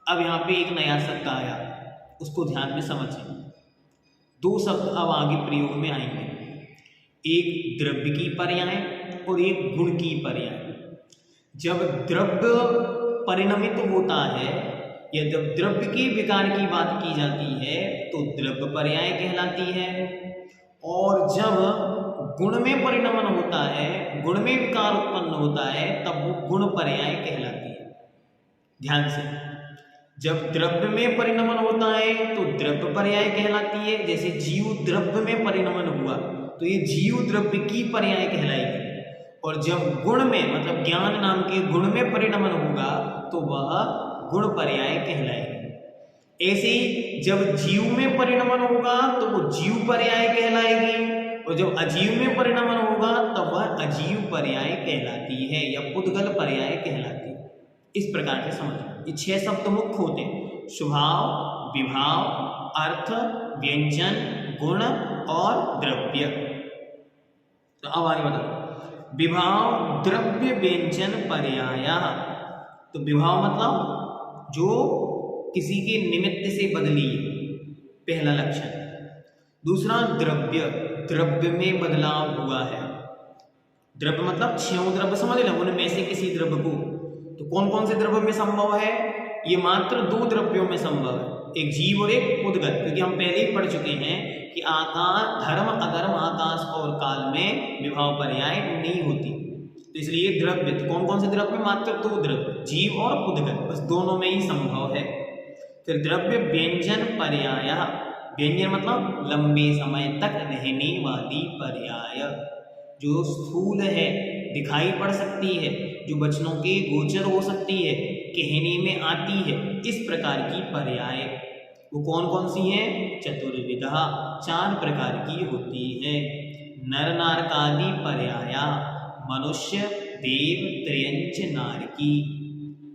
अब यहाँ पे एक नया शब्द आया, उसको ध्यान में समझिए। 2 शब्द अब आगे प्रयोग में आएंगे, एक द्रव्य की पर्याय और एक गुण की पर्याय। जब द्रव्य परिणमित होता है या जब द्रव्य के विकार की बात की जाती है तो द्रव्य पर्याय कहलाती है, और जब गुण में परिणमन होता है, गुण में विकार उत्पन्न होता है, तब वो गुण पर्याय कहलाती है। ध्यान से, जब द्रव्य में परिणमन होता है तो द्रव्य पर्याय कहलाती है। जैसे जीव द्रव्य में परिणमन हुआ तो ये जीव द्रव्य की पर्याय कहलाएगी। और जब गुण में मतलब ज्ञान नाम के गुण में परिणमन होगा तो वह गुण पर्याय कहलाएगी। ऐसे ही जब जीव में परिणमन होगा तो वो जीव पर्याय कहलाएगी, और जब अजीव में परिणमन होगा तब वह अजीव पर्याय कहलाती है या पुद्गल पर्याय कहलाती है। इस प्रकार से समझना। ये 6 शब्द मुख्य होते हैं: स्वभाव, विभाव, अर्थ, व्यंजन, गुण और द्रव्य। तो अब आगे बताओ, विभाव, द्रव्य, व्यंजन, पर्याय। तो विभाव मतलब जो किसी के निमित्त से बदली, पहला लक्षण। दूसरा द्रव्य, द्रव्य में बदलाव हुआ है। द्रव्य मतलब 6 द्रव्य समझ लें, उनमें से किसी द्रव्य को। तो कौन कौन से द्रव्य में संभव है? ये मात्र 2 द्रव्यों में संभव है, एक जीव और एक पुद्गल। क्योंकि हम पहले ही पढ़ चुके हैं कि आकाश, धर्म अधर्म, आकाश और काल में विभाव पर्याय नहीं होती। तो इसलिए द्रव्य, तो कौन कौन से द्रव्य? मात्र 2 द्रव्य, जीव और पुद्गल, बस दोनों में ही संभव है। फिर द्रव्य, व्यंजन, पर्याय। व्यंजन मतलब लंबे समय तक रहने वाली पर्याय, जो स्थूल है, दिखाई पड़ सकती है, जो वचनों के गोचर हो सकती है, कहने में आती है, इस प्रकार की पर्याय। वो कौन कौन सी हैं? चतुर्विधा, 4 प्रकार की होती है। नर नारकादि पर्याय, मनुष्य, देव, त्रयंच, नारकी।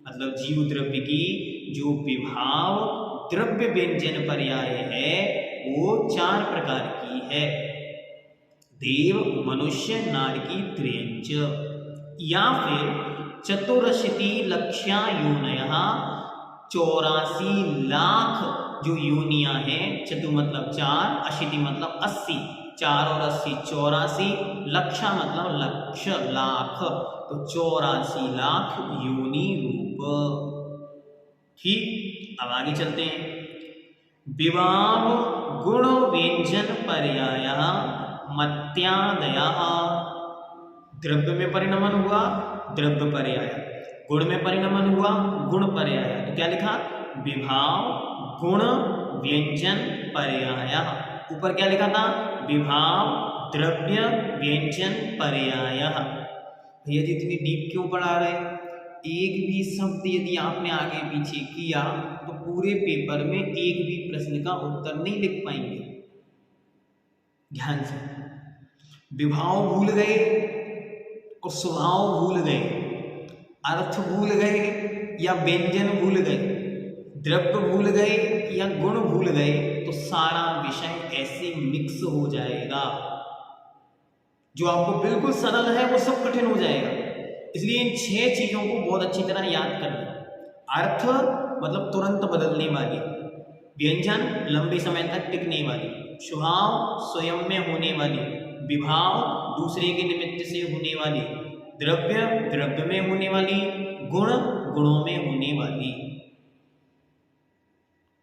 मतलब जीव द्रव्य की जो विभाव, द्रव्य, व्यंजन पर्याय है वो 4 प्रकार की है: देव, मनुष्य, नारकी, त्रयंच। या फिर चतुरशीति लक्ष्या योनयः, 84 लाख जो योनियां हैं। चतु मतलब 4, अशीति मतलब 80, 4 और 80 84, लक्षा मतलब लक्ष, लाख, तो 84 लाख योनि रूप। ठीक, अब आगे चलते हैं। विभाव, गुण, व्यंजन, पर्याय, मत्यादयः। द्रव्य में परिणमन हुआ, द्रव्य पर्याय। गुण में परिणमन हुआ, गुण पर्याय। तो क्या लिखा? विभाव, गुण, व्यंजन, पर्याय। ऊपर क्या लिखा था? विभाव, द्रव्य, व्यंजन, पर्याय। भैया जी इतनी डीप क्यों पढ़ा रहे? एक भी शब्द यदि आपने आगे पीछे किया तो पूरे पेपर में एक भी प्रश्न का उत्तर नहीं लिख पाएंगे। ध्यान से, विभाव भूल गए और स्वभाव भूल गए, अर्थ भूल गए या व्यंजन भूल गए, द्रव्य भूल गए या गुण भूल गए, तो सारा विषय ऐसे मिक्स हो जाएगा। जो आपको बिल्कुल सरल है वो सब कठिन हो जाएगा। इसलिए इन 6 चीजों को बहुत अच्छी तरह याद कर लें। अर्थ मतलब तुरंत बदलने वाली, व्यंजन लंबे समय तक टिकने वाली, स्वभाव स्वयं में होने वाली, विभाव दूसरे के निमित्त से होने वाली, द्रव्य द्रव्य में होने वाली, गुण गुणों में होने वाली।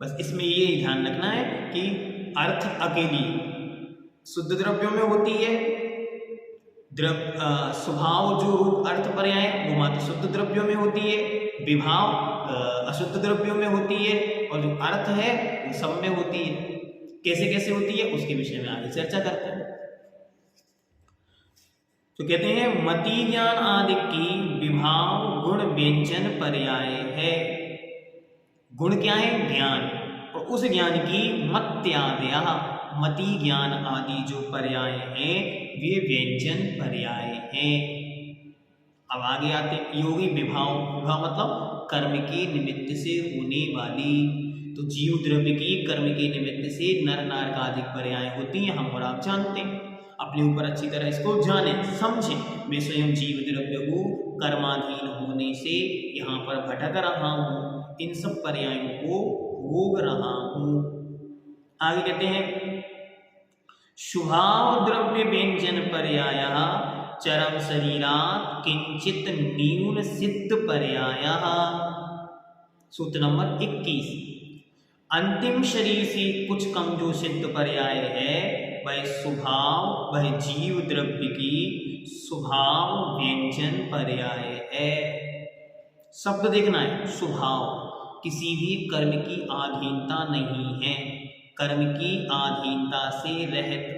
बस इसमें ये ध्यान रखना है कि अर्थ अकेली शुद्ध द्रव्यों में होती है, स्वभाव जो रूप अर्थ पर्याय वो मात्र शुद्ध द्रव्यों में होती है, विभाव अशुद्ध द्रव्यों में होती है, और जो अर्थ है वो सब में होती है। कैसे कैसे होती है उसके विषय में आगे चर्चा करते हैं। तो कहते हैं मति ज्ञान आदि की विभाव गुण व्यंजन पर्याय है। गुण क्या है? ज्ञान, और उस ज्ञान की मत्यादया, मति ज्ञान आदि जो पर्याय हैं वे व्यंजन पर्याय हैं। अब आगे आते योगी विभाव। विभाव मतलब कर्म के निमित्त से होने वाली। तो जीव द्रव्य की कर्म के निमित्त से नर नारकादिक पर्याय होती हैं, हम और आप जानते हैं। अपने ऊपर अच्छी तरह इसको जाने समझें। मैं स्वयं जीव द्रव्य हूँ, कर्माधीन होने से यहाँ पर भटक रहा हूँ, इन सब पर्यायों को भोग रहा हूँ। आगे कहते हैं शुभाव द्रव्य व्यंजन पर्याय चरम शरीरात् किंचित न्यून सिद्ध पर्याय। सूत्र नंबर 21। अंतिम शरीर से कुछ कम जो सिद्ध पर्याय है वह स्वभाव, वह जीव द्रव्य की स्वभाव व्यंजन पर्याय है। शब्द देखना है, स्वभाव, किसी भी कर्म की अधीनता नहीं है, कर्म की अधीनता से रहित।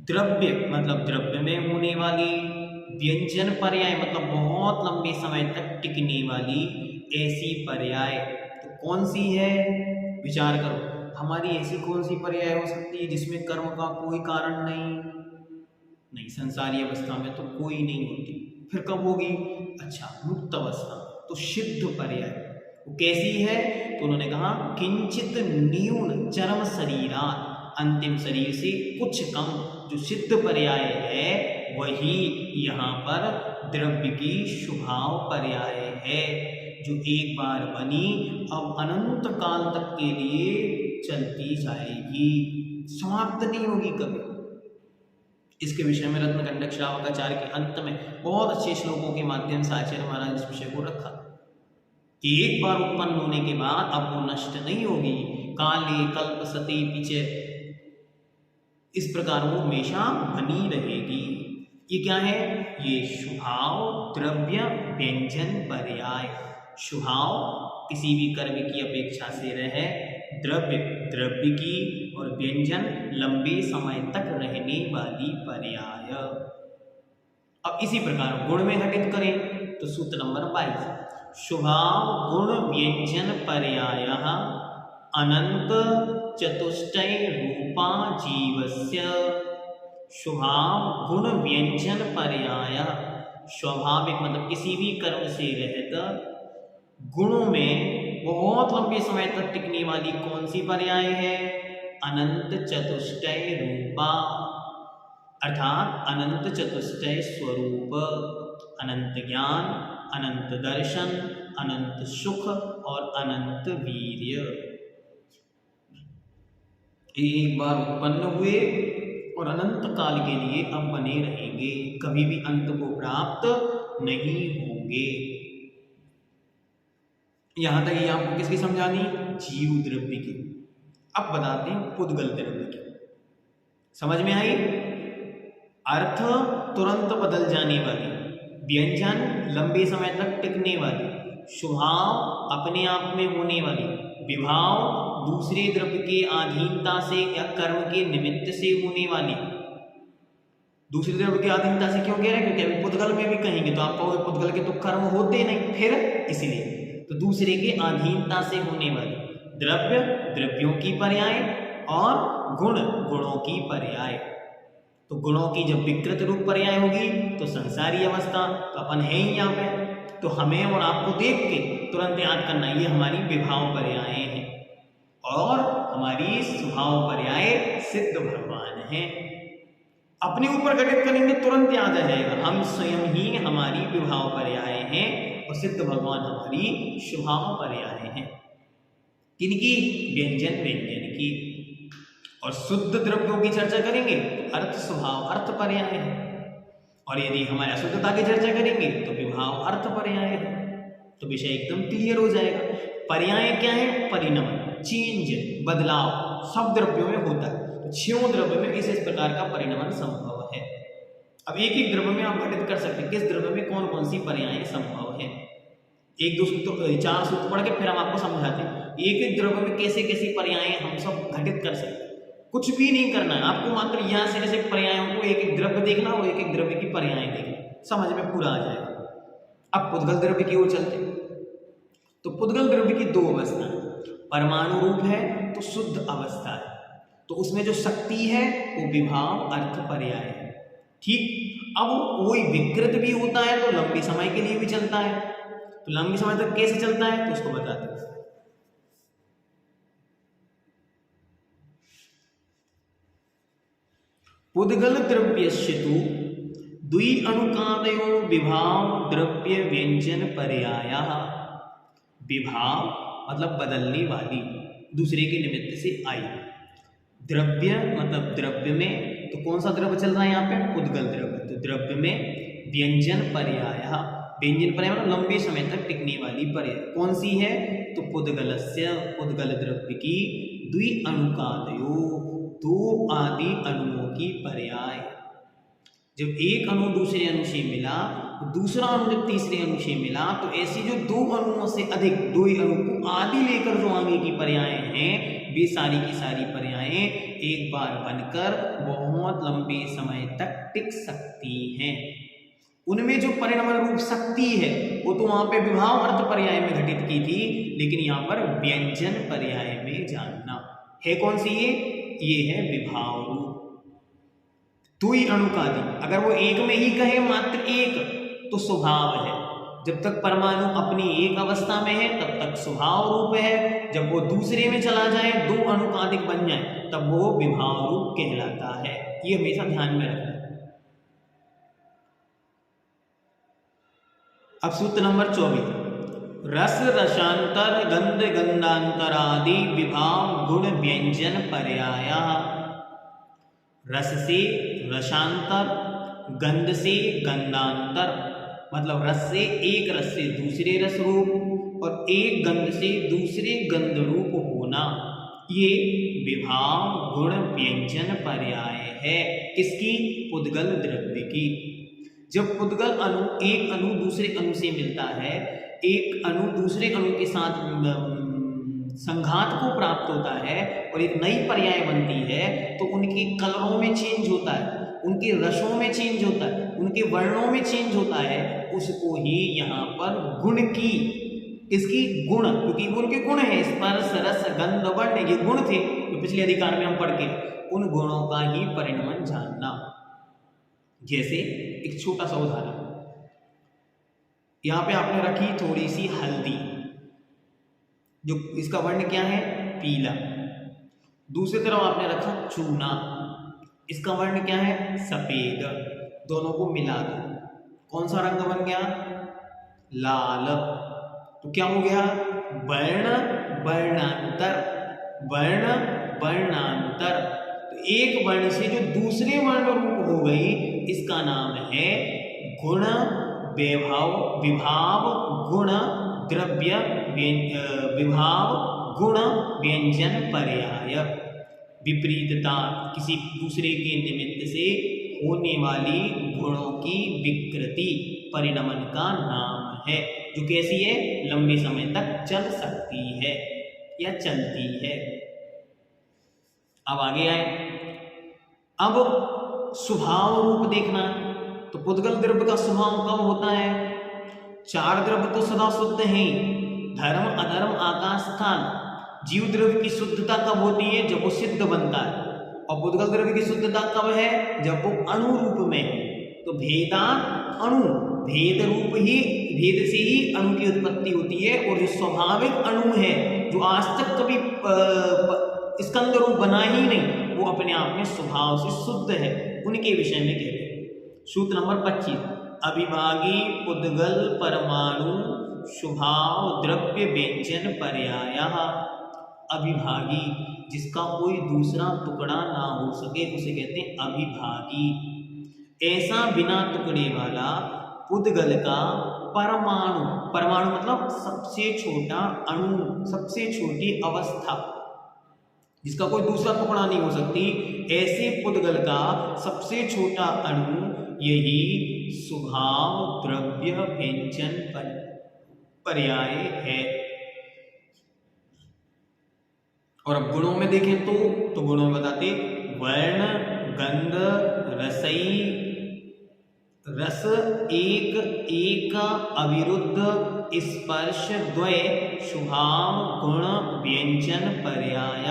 द्रव्य मतलब द्रव्य में होने वाली, व्यंजन पर्याय मतलब बहुत लंबे समय तक टिकने वाली ऐसी पर्याय। तो कौन सी है, विचार करो, हमारी ऐसी कौन सी पर्याय हो सकती है जिसमें कर्म का कोई कारण नहीं, संसारी अवस्था में तो कोई नहीं होती, फिर कब होगी, अच्छा मुक्त अवस्था, तो सिद्ध पर्याय। वो कैसी है, तो उन्होंने कहा किंचित न्यून चरम शरीरात, अंतिम शरीर से कुछ कम, जो सिद्ध पर्याय है वही यहाँ पर द्रव्य की स्वभाव पर्याय है, जो एक बार बनी अब अनंत काल तक के लिए चलती जाएगी, समाप्त नहीं होगी कभी। इसके विषय में रत्नकंटक श्रावकाचार्य के अंत में बहुत अच्छे श्लोकों के माध्यम से आचार्य महाराज इस विषय को रखा कि एक बार उत्पन्न होने के बाद अब वो नष्ट नहीं होगी, काले कल्प सती पीछे, इस प्रकार वो हमेशा बनी रहेगी। ये क्या है, ये स्वभाव द्रव्य व्यंजन पर्याय। स्वभाव किसी भी कर्म की अपेक्षा से रहे, द्रव्य द्रव्य की, और व्यंजन लंबे समय तक रहने वाली पर्याय। अब इसी प्रकार गुण में घटित करें तो सूत्र नंबर 22, स्वभाव गुण व्यंजन पर्याय अनंत चतुष्टय रूपा जीवस्य। स्वभाव गुण व्यंजन पर्याय, स्वाभाविक मतलब किसी भी कर्म से रहित, गुणों में बहुत लंबे समय तक टिकने वाली कौन सी पर्याय है, अनंत चतुष्टय रूपा, अर्थात अनंत चतुष्टय स्वरूप, अनंत ज्ञान, अनंत दर्शन, अनंत सुख और अनंत वीर्य। एक बार उत्पन्न हुए और अनंत काल के लिए अब बने रहेंगे, कभी भी अंत को प्राप्त नहीं होंगे। यहां तक ये आपको किसकी समझानी, जीव द्रव्य की। अब बताते हैं पुद्गल द्रव्य की, समझ में आई। अर्थ तुरंत बदल जाने वाली, व्यंजन लंबे समय तक टिकने वाली, स्वभाव अपने आप में होने वाली, विभाव दूसरे द्रव्य के अधीनता से या कर्म के निमित्त से होने वाली। दूसरे द्रव्य की अधीनता से क्यों कह रहे हैं, क्योंकि अभी पुद्गल में भी कहेंगे तो आपको पुद्गल के तो कर्म होते नहीं, फिर इसलिए तो दूसरे के अधीनता से होने वाली, द्रव्य द्रव्यों की पर्याय और गुण गुणों की पर्याय। तो गुणों की जब विकृत रूप पर्याय होगी तो संसारी अवस्था, तो अपन है ही यहाँ पे, तो हमें और आपको देख के तुरंत याद करना, ये हमारी विभाव पर्याय हैं और हमारी स्वभाव पर्याय सिद्ध भगवान हैं। अपने ऊपर घटित करेंगे तुरंत याद आ जाएगा, हम स्वयं ही हमारी विभाव पर्याय हैं और सिद्ध भगवान हमारी स्वभाव पर्याय हैं। किनकी, व्यंजन व्यंजन की। और शुद्ध द्रव्यों की चर्चा करेंगे तो अर्थ स्वभाव अर्थ पर्याय है, और यदि हमारे अशुद्धता की चर्चा करेंगे तो विभाव अर्थ पर्याय है। तो विषय एकदम क्लियर हो जाएगा। पर्याय क्या है, परिणमन, चेंज, बदलाव सब द्रव्यों में होता है, तो 6 द्रव्य में इस प्रकार का परिणमन संभव है। अब एक एक द्रव्य में आप घटित कर सकते हैं किस द्रव्य में कौन कौन सी पर्याय संभव है। एक दो सूत्र 4 सूत्र पढ़ के फिर हम आपको समझाते हैं एक एक द्रव्य में कैसे कैसी पर्याय हम सब घटित कर सकते हैं। कुछ भी नहीं करना है आपको, मात्र यहाँ से ऐसे पर्यायों को एक एक द्रव्य देखना और एक एक द्रव्य की पर्याय देखना, समझ में पूरा आ जाएगा। अब पुद्गल द्रव्य की ओर चलते हैं। तो पुद्गल द्रव्य की 2 अवस्था है, परमाणु रूप है तो शुद्ध अवस्था है, तो उसमें जो शक्ति है वो विभाव अर्थ पर्याय है। ठीक, अब कोई विकृत भी होता है तो लंबे समय के लिए भी चलता है, तो लंबे समय तक कैसे चलता है तो उसको बताते हैं। पुद्गल द्रव्यस्य तु द्वि अणुकादयो विभाव द्रव्य व्यंजन पर्यायः। विभाव मतलब बदलने वाली, दूसरे के निमित्त से आई। द्रव्य मतलब द्रव्य में, तो कौन सा द्रव्य चल रहा है यहाँ पे, पुद्गल द्रव्य। तो द्रव्य में व्यंजन पर्यायः, व्यंजन पर्याय मतलब लंबे समय तक टिकने वाली पर्याय कौन सी है, तो पुद्गलस्य, पुद्गल द्रव्य की द्वि अणुकादयो, दो आदि अणुओं की पर्याय। जब एक अणु दूसरे अणु से मिला तो दूसरा अणु जब तीसरे अणु से मिला तो ऐसी जो दो अणुओं से अधिक, दो ही अणु को आदि लेकर जो आगे की पर्यायें हैं, वे सारी की सारी पर्यायें एक बार बनकर बहुत लंबे समय तक टिक सकती हैं। उनमें जो परिणमन रूप शक्ति है वो तो वहां पे विभाव अर्थ पर्याय में घटित की थी, लेकिन यहाँ पर व्यंजन पर्याय में जानना है। कौन सी ये है विभाव रूप। दुई अणु का आदि, अगर वो एक में ही कहे मात्र एक तो स्वभाव है। जब तक परमाणु अपनी एक अवस्था में है तब तक स्वभाव रूप है। जब वो दूसरे में चला जाए, दो अणु का अधिक बन जाए, तब वो विभाव रूप कहलाता है। ये हमेशा ध्यान में रखना। अब सूत्र नंबर 24, रस रसांतर गंध गंधांतरादि विभाव गुण व्यंजन पर्याय। रस से रसांतर, गंध से गंधांतर, मतलब रस से एक रस से दूसरे रस रूप और एक गंध से दूसरे गंध रूप होना, ये विभाव गुण व्यंजन पर्याय है। किसकी? पुद्गल द्रव्य की। जब पुद्गल अणु, एक अणु दूसरे अणु से मिलता है, एक अणु दूसरे अणु के साथ संघात को प्राप्त होता है और एक नई पर्याय बनती है, तो उनके कलरों में चेंज होता है, उनके रसों में चेंज होता है, उनके वर्णों में चेंज होता है, उसको ही यहाँ पर गुण की, इसकी गुण, क्योंकि वो उनके गुण है, स्पर्श रस गंध वर्ण, ये गुण थे तो पिछले अधिकार में हम पढ़ के, उन गुणों का ही परिणमन जानना। जैसे एक छोटा सा उदाहरण, यहाँ पे आपने रखी थोड़ी सी हल्दी, जो इसका वर्ण क्या है? पीला। दूसरी तरफ आपने रखा चूना, इसका वर्ण क्या है? सफेद। दोनों को मिला दो, कौन सा रंग बन गया? लाल। तो क्या हो गया? वर्ण वर्णांतर, वर्ण वर्णांतर। तो एक वर्ण से जो दूसरे वर्ण रूप हो गई, इसका नाम है गुण विभाव, विभाव गुण द्रव्य, विभाव गुण व्यंजन पर्याय। विपरीतता, किसी दूसरे के निमित्त से होने वाली गुणों की विकृति परिणमन का नाम है, जो कैसी है? लंबे समय तक चल सकती है या चलती है। अब आगे आए, अब स्वभाव रूप देखना। तो पुद्गल द्रव्य का स्वभाव कब होता है? चार द्रव्य तो सदा शुद्ध हैं, धर्म अधर्म आकाश काल। जीव द्रव्य की शुद्धता कब होती है? जब वो सिद्ध बनता है। और पुद्गल द्रव्य की शुद्धता कब है? जब वो अणु रूप में है। तो भेदा अणु, भेद रूप ही, भेद से ही अणु की उत्पत्ति होती है। और जो स्वाभाविक अणु है, जो आज तक कभी स्कंद रूप बना ही नहीं, वो अपने आप में स्वभाव से शुद्ध है, उनके विषय में कहते हैं। सूत्र नंबर 25, अविभागी पुद्गल परमाणु स्वभाव द्रव्य व्यंजन पर्याय। अविभागी, जिसका कोई दूसरा टुकड़ा ना हो सके, उसे कहते हैं अविभागी। ऐसा बिना टुकड़े वाला पुद्गल का परमाणु, परमाणु मतलब सबसे छोटा अणु, सबसे छोटी अवस्था, जिसका कोई दूसरा टुकड़ा नहीं हो सकती, ऐसे पुद्गल का सबसे छोटा अणु यही स्वभाव द्रव्य व्यंजन पर्याय है। और अब गुणों में देखें तो गुणों में बताते, वर्ण गंध रसई, रस एक एक अविरुद्ध स्पर्श द्वय स्वभाव गुण व्यंजन पर्याय।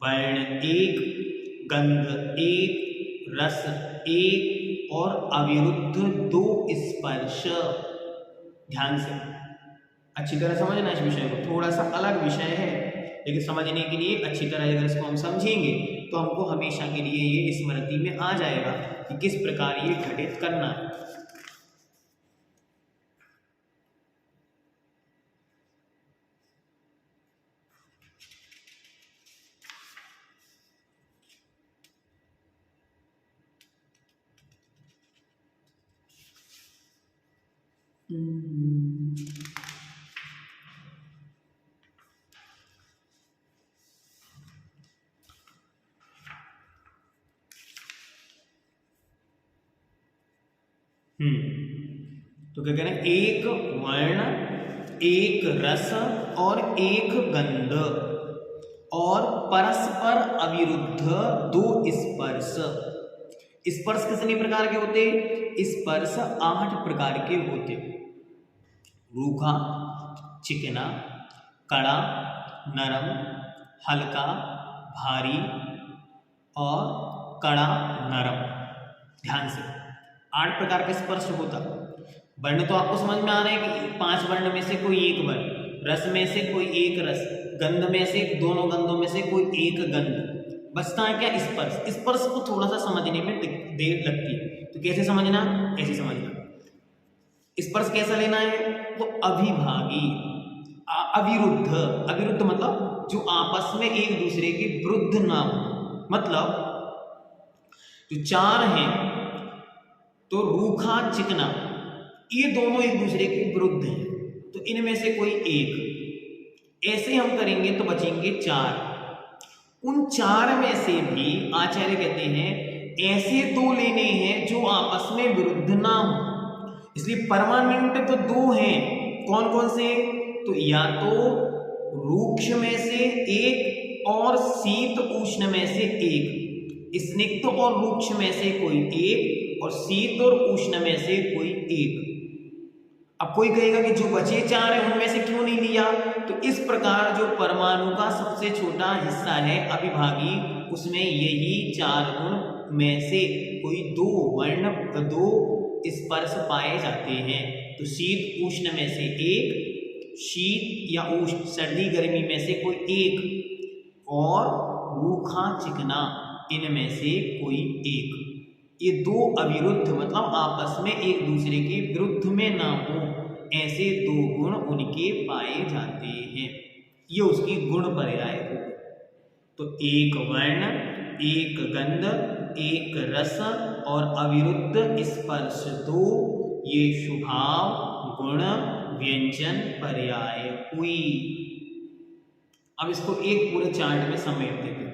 वर्ण एक, गंध एक, रस एक और अविरुद्ध दो स्पर्श। ध्यान से अच्छी तरह समझना इस विषय को, थोड़ा सा अलग विषय है, लेकिन समझने के लिए अच्छी तरह अगर इसको हम समझेंगे तो हमको हमेशा के लिए ये स्मृति में आ जाएगा कि किस प्रकार ये घटित करना है। तो क्या कह रहे हैं, एक वर्ण, एक रस और एक गंध और परस्पर अविरुद्ध दो स्पर्श। स्पर्श कितने प्रकार के होते? स्पर्श 8 प्रकार के होते। रूखा, चिकना, कड़ा, नरम, हल्का, भारी और कड़ा नरम। ध्यान से 8 प्रकार का स्पर्श होता। वर्ण तो आपको समझ में आ रहा है कि 5 वर्ण में से कोई एक वर्ण, रस में से कोई एक रस, गंध में से दोनों गंधों में से कोई एक गंध। बचता है क्या? स्पर्श। स्पर्श को थोड़ा सा समझने में देर लगती है, तो कैसे समझना? ऐसे समझना। स्पर्श कैसा लेना है? तो अभिभागी, अविरुद्ध। अविरुद्ध मतलब जो आपस में एक दूसरे के विरुद्ध ना हो। मतलब जो 4 हैं, तो रूखा, चिकना, ये दोनों एक दूसरे के विरुद्ध हैं, तो इनमें से कोई एक। ऐसे हम करेंगे तो बचेंगे 4। उन 4 में से भी आचार्य कहते हैं ऐसे 2 लेने हैं जो आपस में विरुद्ध ना हो। इसलिए परमानेंट तो 2 हैं। कौन कौन से? तो या तो रूक्ष में से एक और शीत उष्ण में से एक। स्निग्ध और रूक्ष में से कोई एक और शीत और उष्ण में से कोई एक। अब कोई कहेगा कि जो बचे 4 हैं उनमें से क्यों नहीं लिया? तो इस प्रकार जो परमाणु का सबसे छोटा हिस्सा है अविभागी, उसमें यही 4 गुण में से कोई 2 वर्ण, 2 स्पर्श पाए जाते हैं। तो शीत उष्ण में से एक, शीत या उष्ण सर्दी गर्मी में से कोई एक, और रूखा चिकना इनमें से कोई एक। ये 2 अविरुद्ध मतलब आपस में एक दूसरे के विरुद्ध में ना हो, ऐसे 2 गुण उनके पाए जाते हैं। ये उसकी गुण पर्याय हो। तो एक वर्ण, एक गंध, एक रस और अविरुद्ध स्पर्श 2, ये स्वभाव, गुण, व्यंजन, पर्याय हुई। अब इसको एक पूरे चार्ट में समेट देते हैं।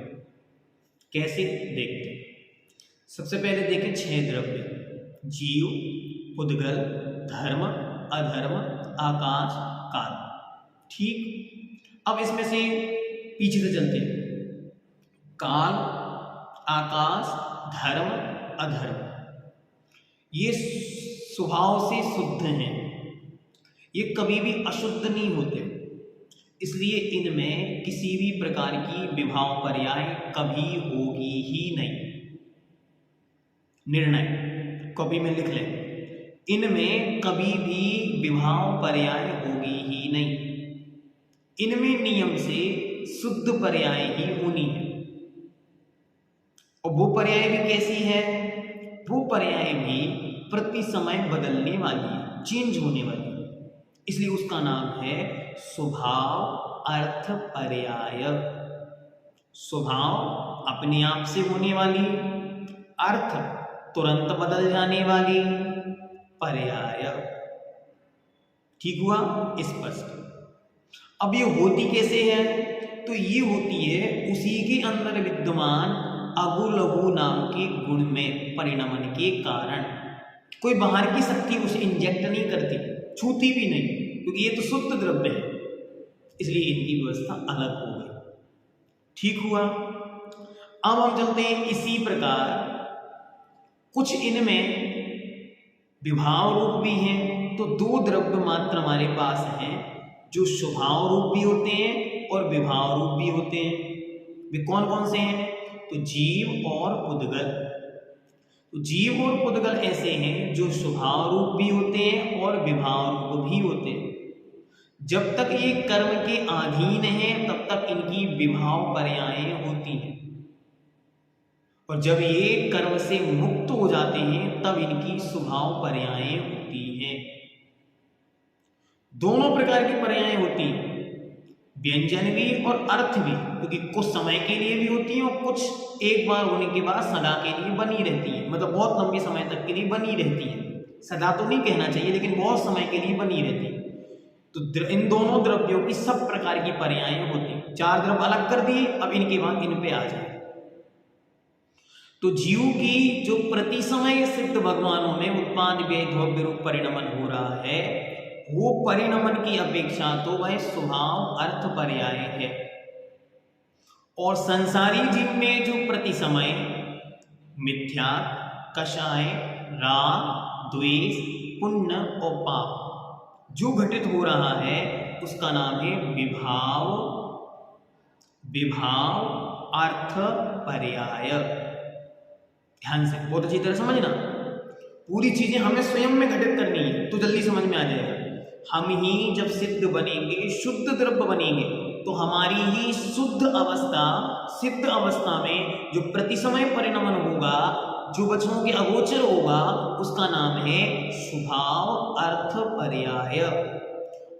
कैसे? देखते हैं। सबसे पहले देखें 6 द्रव्य: जीव, पुद्गल, धर्म, अधर्म, आकाश, काल। ठीक। अब इसमें से पीछे से चलते हैं। काल, आकाश, धर्म, अधर्म, ये स्वभाव से शुद्ध हैं। ये कभी भी अशुद्ध नहीं होते, इसलिए इनमें किसी भी प्रकार की विभाव पर्याय कभी होगी ही नहीं। निर्णय कॉपी में लिख लें, इनमें कभी भी विभाव पर्याय होगी ही नहीं। इनमें नियम से शुद्ध पर्याय ही होनी है। और वो पर्याय भी कैसी है? वो पर्याय भी प्रति समय बदलने वाली है, चेंज होने वाली है। इसलिए उसका नाम है स्वभाव अर्थ पर्याय। स्वभाव अपने आप से होने वाली, अर्थ तुरंत बदल जाने वाली, पर्याय। ठीक हुआ? स्पष्ट। अब ये होती कैसे है? तो ये होती है उसी के अंदर विद्यमान अगु लघु नाम के गुण में परिणमन के कारण। कोई बाहर की शक्ति उसे इंजेक्ट नहीं करती, छूती भी नहीं, क्योंकि ये तो शुद्ध द्रव्य है, इसलिए इनकी व्यवस्था अलग हो गई। ठीक हुआ? अब हम चलते हैं इसी प्रकार कुछ इनमें विभाव रूप भी हैं। तो 2 द्रव्य मात्र हमारे पास हैं जो स्वभाव रूप भी होते हैं और विभाव रूप भी होते हैं। वे कौन कौन से हैं? तो जीव और पुद्गल। तो जीव और पुद्गल ऐसे हैं जो स्वभाव रूप भी होते हैं और विभाव रूप भी होते हैं। जब तक ये कर्म के अधीन हैं तब तक इनकी विभाव पर्यायें होती हैं, और जब ये कर्म से मुक्त हो जाते हैं तब इनकी स्वभाव पर्यायें होती हैं। दोनों प्रकार की पर्यायें होती हैं, व्यंजन भी और अर्थ भी, क्योंकि कुछ समय के लिए भी होती हैं और कुछ एक बार होने के बाद सदा के लिए बनी रहती है। मतलब बहुत लंबे समय तक के लिए बनी रहती है। सदा तो नहीं कहना चाहिए, लेकिन बहुत समय के लिए बनी रहती है। तो इन दोनों द्रव्यों की सब प्रकार की पर्यायें होती हैं। 4 द्रव्य अलग कर दिए, अब इनके बाद इन पे आ जाए। तो जीव की जो प्रति समय सिद्ध भगवानों में उत्पाद व्यय द्रव्य रूप परिणमन हो रहा है, वो परिणमन की अपेक्षा तो वह स्वभाव अर्थ पर्याय है। और संसारी जीव में जो प्रति समय मिथ्या, कषाय, राग, द्वेष, पुण्य और पाप जो घटित हो रहा है उसका नाम है विभाव, विभाव अर्थ पर्याय। ध्यान से बहुत अच्छी तरह समझना, पूरी चीजें हमें स्वयं में घटित करनी है तो जल्दी समझ में आ जाएगा। हम ही जब सिद्ध बनेंगे, शुद्ध द्रव्य बनेंगे, तो हमारी ही शुद्ध अवस्था, सिद्ध अवस्था में जो प्रति समय परिणमन होगा, जो वचनों के अगोचर होगा, उसका नाम है स्वभाव अर्थ पर्याय।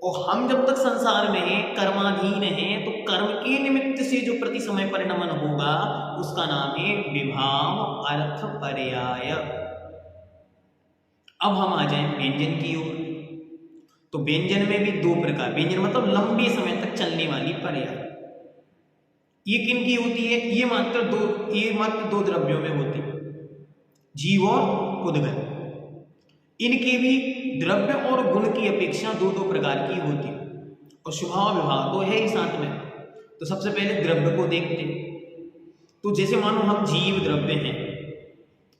और हम जब तक संसार में हैं, कर्माधीन हैं, तो कर्म के निमित्त से जो प्रति समय परिणमन होगा उसका नाम है विभाव अर्थ पर्याय। अब हम आ जाएं व्यंजन की ओर। तो व्यंजन में भी दो प्रकार, व्यंजन मतलब लंबे समय तक चलने वाली पर्याय। ये किन की होती है? ये मात्र दो द्रव्यों में होती है, जीव और पुद्गल। इनके भी द्रव्य और गुण की अपेक्षा दो प्रकार की होती है, और स्वभाव विभाग तो है ही साथ में। तो सबसे पहले द्रव्य को देखते हैं। तो जैसे मानो हम जीव द्रव्य हैं,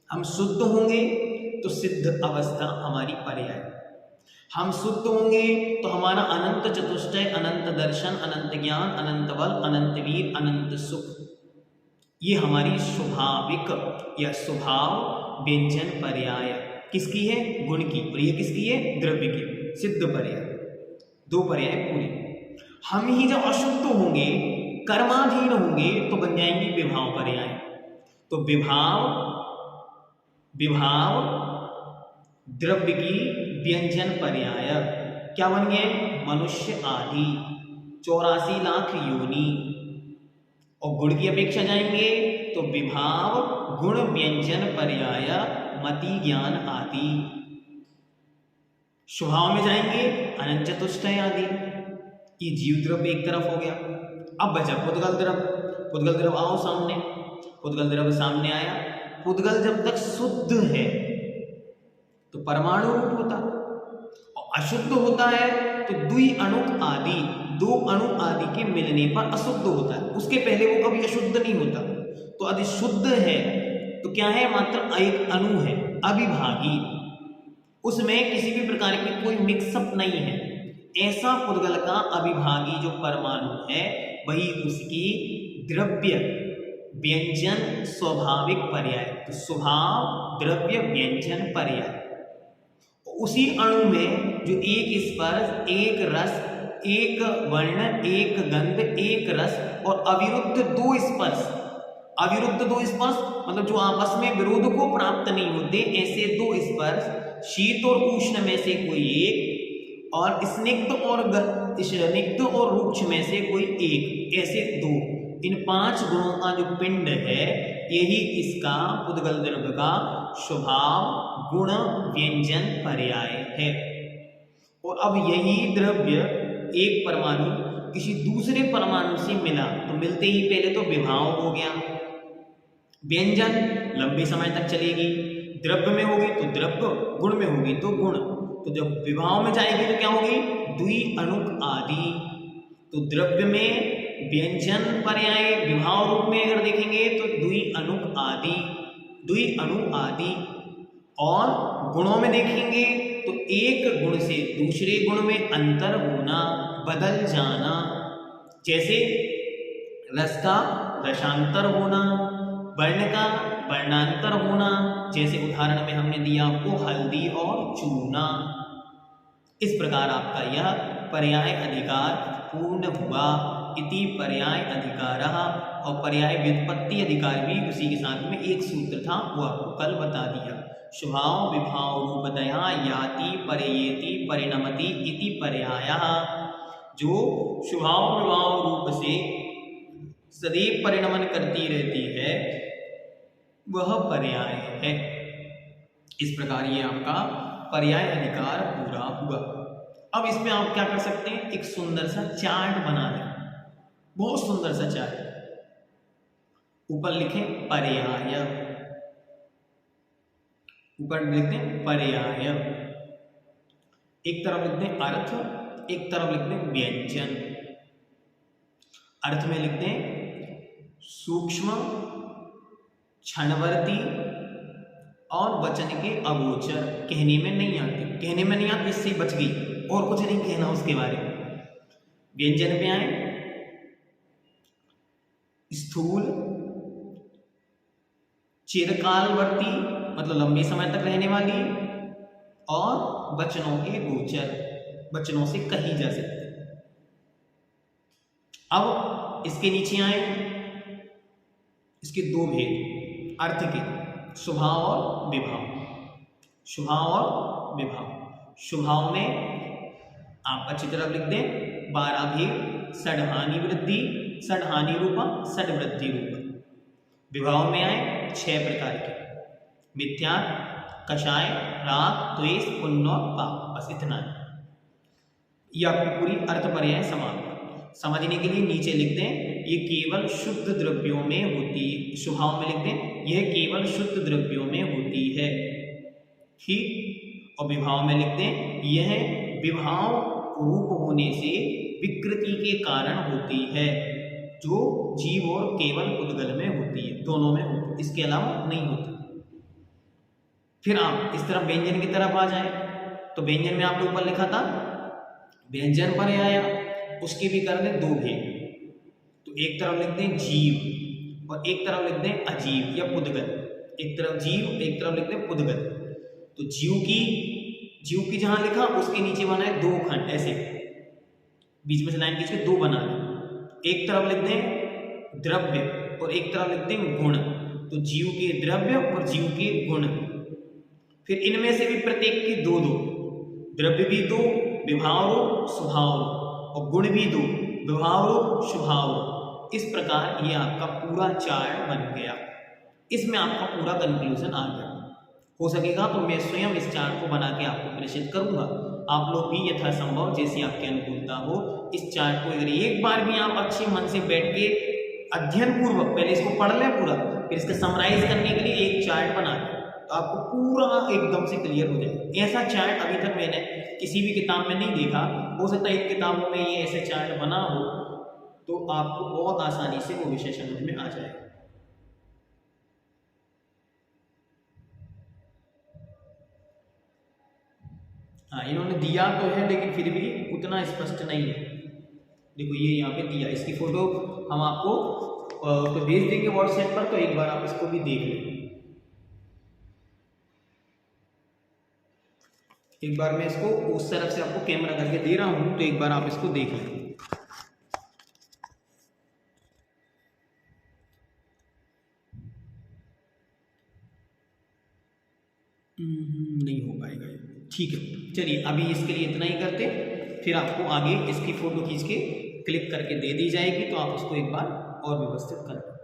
हम शुद्ध होंगे तो सिद्ध अवस्था हमारी पर्याय। हम शुद्ध होंगे तो हमारा अनंत चतुष्टय, अनंत दर्शन, अनंत ज्ञान, अनंत बल, अनंत वीर, अनंत सुख, ये हमारी स्वाभाविक या स्वभाव व्यंजन पर्याय किसकी है? गुण की। और ये किसकी है? द्रव्य की, सिद्ध पर्याय। दो पर्याय पूरे। हम ही जब अशुद्ध होंगे, कर्माधीन होंगे, तो बन जाएंगे विभाव पर्याय। तो विभाव द्रव्य की व्यंजन पर्याय क्या बन गए? मनुष्य आदि 84 लाख योनि। और गुण की अपेक्षा जाएंगे तो विभाव गुण व्यंजन पर्याय मति ज्ञान आदि। स्वभाव में जाएंगे अनंत चतुष्टय आदि। ये जीव द्रव्य एक तरफ हो गया। अब बचा पुद्गल द्रव्य। पुद्गल द्रव्य आओ सामने। पुद्गल द्रव्य सामने आया। पुद्गल जब तक शुद्ध है तो परमाणु रूप होता, और अशुद्ध होता है तो द्वि अणुक आदि, दो अणु आदि के मिलने पर अशुद्ध होता है। उसके पहले वो कभी अशुद्ध नहीं होता। तो यदि शुद्ध है तो क्या है? मात्र एक अणु है, अविभागी, उसमें किसी भी प्रकार की कोई मिक्सअप नहीं है। ऐसा पुद्गल का अविभागी जो परमाणु है, वही उसकी द्रव्य व्यंजन स्वाभाविक पर्याय। तो स्वभाव द्रव्य व्यंजन पर्याय। उसी अणु में जो एक स्पर्श, एक रस, एक वर्ण, एक गंध, एक रस और अविरुद्ध दो स्पर्श, अविरुद्ध दो स्पर्श मतलब जो आपस में विरोध को प्राप्त नहीं होते, ऐसे दो स्पर्श, शीत और उष्ण में से कोई एक, और स्निग्ध और रुक्ष में से कोई एक, ऐसे दो, इन 5 गुणों का जो पिंड है, यही इसका पुद्गल द्रव्य का स्वभाव गुण व्यंजन पर्याय है। और अब यही द्रव्य एक परमाणु किसी दूसरे परमाणु से मिला तो मिलते ही पहले तो विभाव हो गया, व्यंजन लंबे समय तक चलेगी, द्रव्य में होगी तो द्रव्य, गुण में होगी तो गुण। तो जब विभाव में जाएगी तो क्या होगी? द्वि अणुक आदि। तो द्रव्य में व्यंजन पर्याय विभाव रूप में अगर देखेंगे तो द्वि अणुक आदि, द्वि अणु आदि। और गुणों में देखेंगे तो एक गुण से दूसरे गुण में अंतर होना, बदल जाना, जैसे रस का रसांतर होना, वर्ण का वर्णांतर होना, जैसे उदाहरण में हमने दिया आपको हल्दी और चूना। इस प्रकार आपका यह पर्याय अधिकार पूर्ण हुआ। इति पर्याय अधिकारः। और पर्याय व्युत्पत्ति अधिकार भी उसी के साथ में एक सूत्र था, वो आपको कल बता दिया। स्वभाव विभाव रूपतया याति पर्येति परिणमति इति पर्यायः। जो स्वभाव विभाव रूप से सदैव परिणमन करती रहती है वह पर्याय है। इस प्रकार ये आपका पर्याय अधिकार पूरा हुआ। अब इसमें आप क्या कर सकते हैं? एक सुंदर सा चार्ट बना लें, बहुत सुंदर सा चार्ट। ऊपर लिखें पर्याय, ऊपर लिखते हैं पर्याय। एक तरफ लिखते हैं अर्थ, एक तरफ लिखते हैं व्यंजन। अर्थ में लिखते हैं सूक्ष्म, क्षणवर्ती और वचन के अगोचर। कहने में नहीं आते, कहने में नहीं आते, इससे बच गई, और कुछ नहीं कहना उसके बारे में। व्यंजन पे आए, स्थूल, चिरकालवर्ती मतलब लंबे समय तक रहने वाली, और वचनों के गोचर, वचनों से कही जा सकती। अब इसके नीचे आए, इसके दो भेद अर्थ के, स्वभाव और विभाव। स्वभाव और विभाव। स्वभाव में आप अच्छी तरह लिख दें 12 भेद, षड्हानि वृद्धि, षड्हानि रूपा, षड्वृद्धि रूपा। विभाव में आए 6 प्रकार के, मिथ्या, कषाय, राग, द्वेष, पुण्य और पाप। बस इतना है, ये आपकी पूरी अर्थ पर्याय समाप्त। समझने के लिए नीचे लिखते हैं ये केवल शुद्ध द्रव्यों में होती है। स्वभाव में लिखते हैं यह केवल शुद्ध द्रव्यों में होती है, ठीक। और विभाव में लिखते हैं यह विभाव रूप होने से विकृति के कारण होती है, जो जीव और केवल उद्गल में होती है, दोनों में होती है, इसके अलावा नहीं होती। फिर आप इस तरफ व्यंजन की तरफ आ जाए, तो व्यंजन में आपने ऊपर लिखा था व्यंजन पर आया, उसके भी कर दें 2 भेद। तो एक तरफ लिखते हैं जीव और एक तरफ लिखते हैं अजीव या पुद्गल। एक तरफ जीव, एक तरफ लिखते हैं पुद्गल। तो जीव की जहां लिखा उसके नीचे बनाए 2 खंड, ऐसे बीच में से लाइन खींच के 2 बना दें। एक तरफ लिखते हैं द्रव्य और एक तरफ लिखते हैं गुण। तो जीव के द्रव्य और जीव के गुण। फिर इनमें से भी प्रत्येक के 2-2, द्रव्य भी 2, विभाव रूप, स्वभाव रूप, और गुण भी 2, विभाव रूप, स्वभाव रूप। इस प्रकार ये आपका पूरा चार्ट बन गया। इसमें आपका पूरा कंक्लूजन आ गया। हो सकेगा तो मैं स्वयं इस चार्ट को बना के आपको प्रेषित करूंगा। आप लोग भी यथासंभव जैसी आपकी अनुकूलता हो इस चार्ट को अगर एक बार भी आप अच्छे मन से बैठ के अध्ययन पूर्वक पहले इसको पढ़ लें पूरा, फिर इसका समराइज करने के लिए एक चार्ट बना लें, तो आपको पूरा एकदम से क्लियर हो जाएगा। ऐसा चार्ट अभी तक मैंने किसी भी किताब में नहीं देखा। हो सकता है इन किताबों में ये ऐसे चार्ट बना हो, तो आपको बहुत आसानी से वो विषय समझ में आ जाएगा। हाँ, इन्होंने दिया तो है लेकिन फिर भी उतना स्पष्ट नहीं है। देखो ये यहाँ पे दिया, इसकी फोटो हम आपको तो भेज देंगे व्हाट्सएप पर, तो एक बार आप इसको भी देख लें। एक बार मैं इसको उस तरफ से आपको कैमरा करके दे रहा हूं, तो एक बार आप इसको देख लें। नहीं हो पाएगा, ठीक है। चलिए अभी इसके लिए इतना ही करते, फिर आपको आगे इसकी फोटो खींच के क्लिक करके दे दी जाएगी, तो आप उसको एक बार और व्यवस्थित कर लें।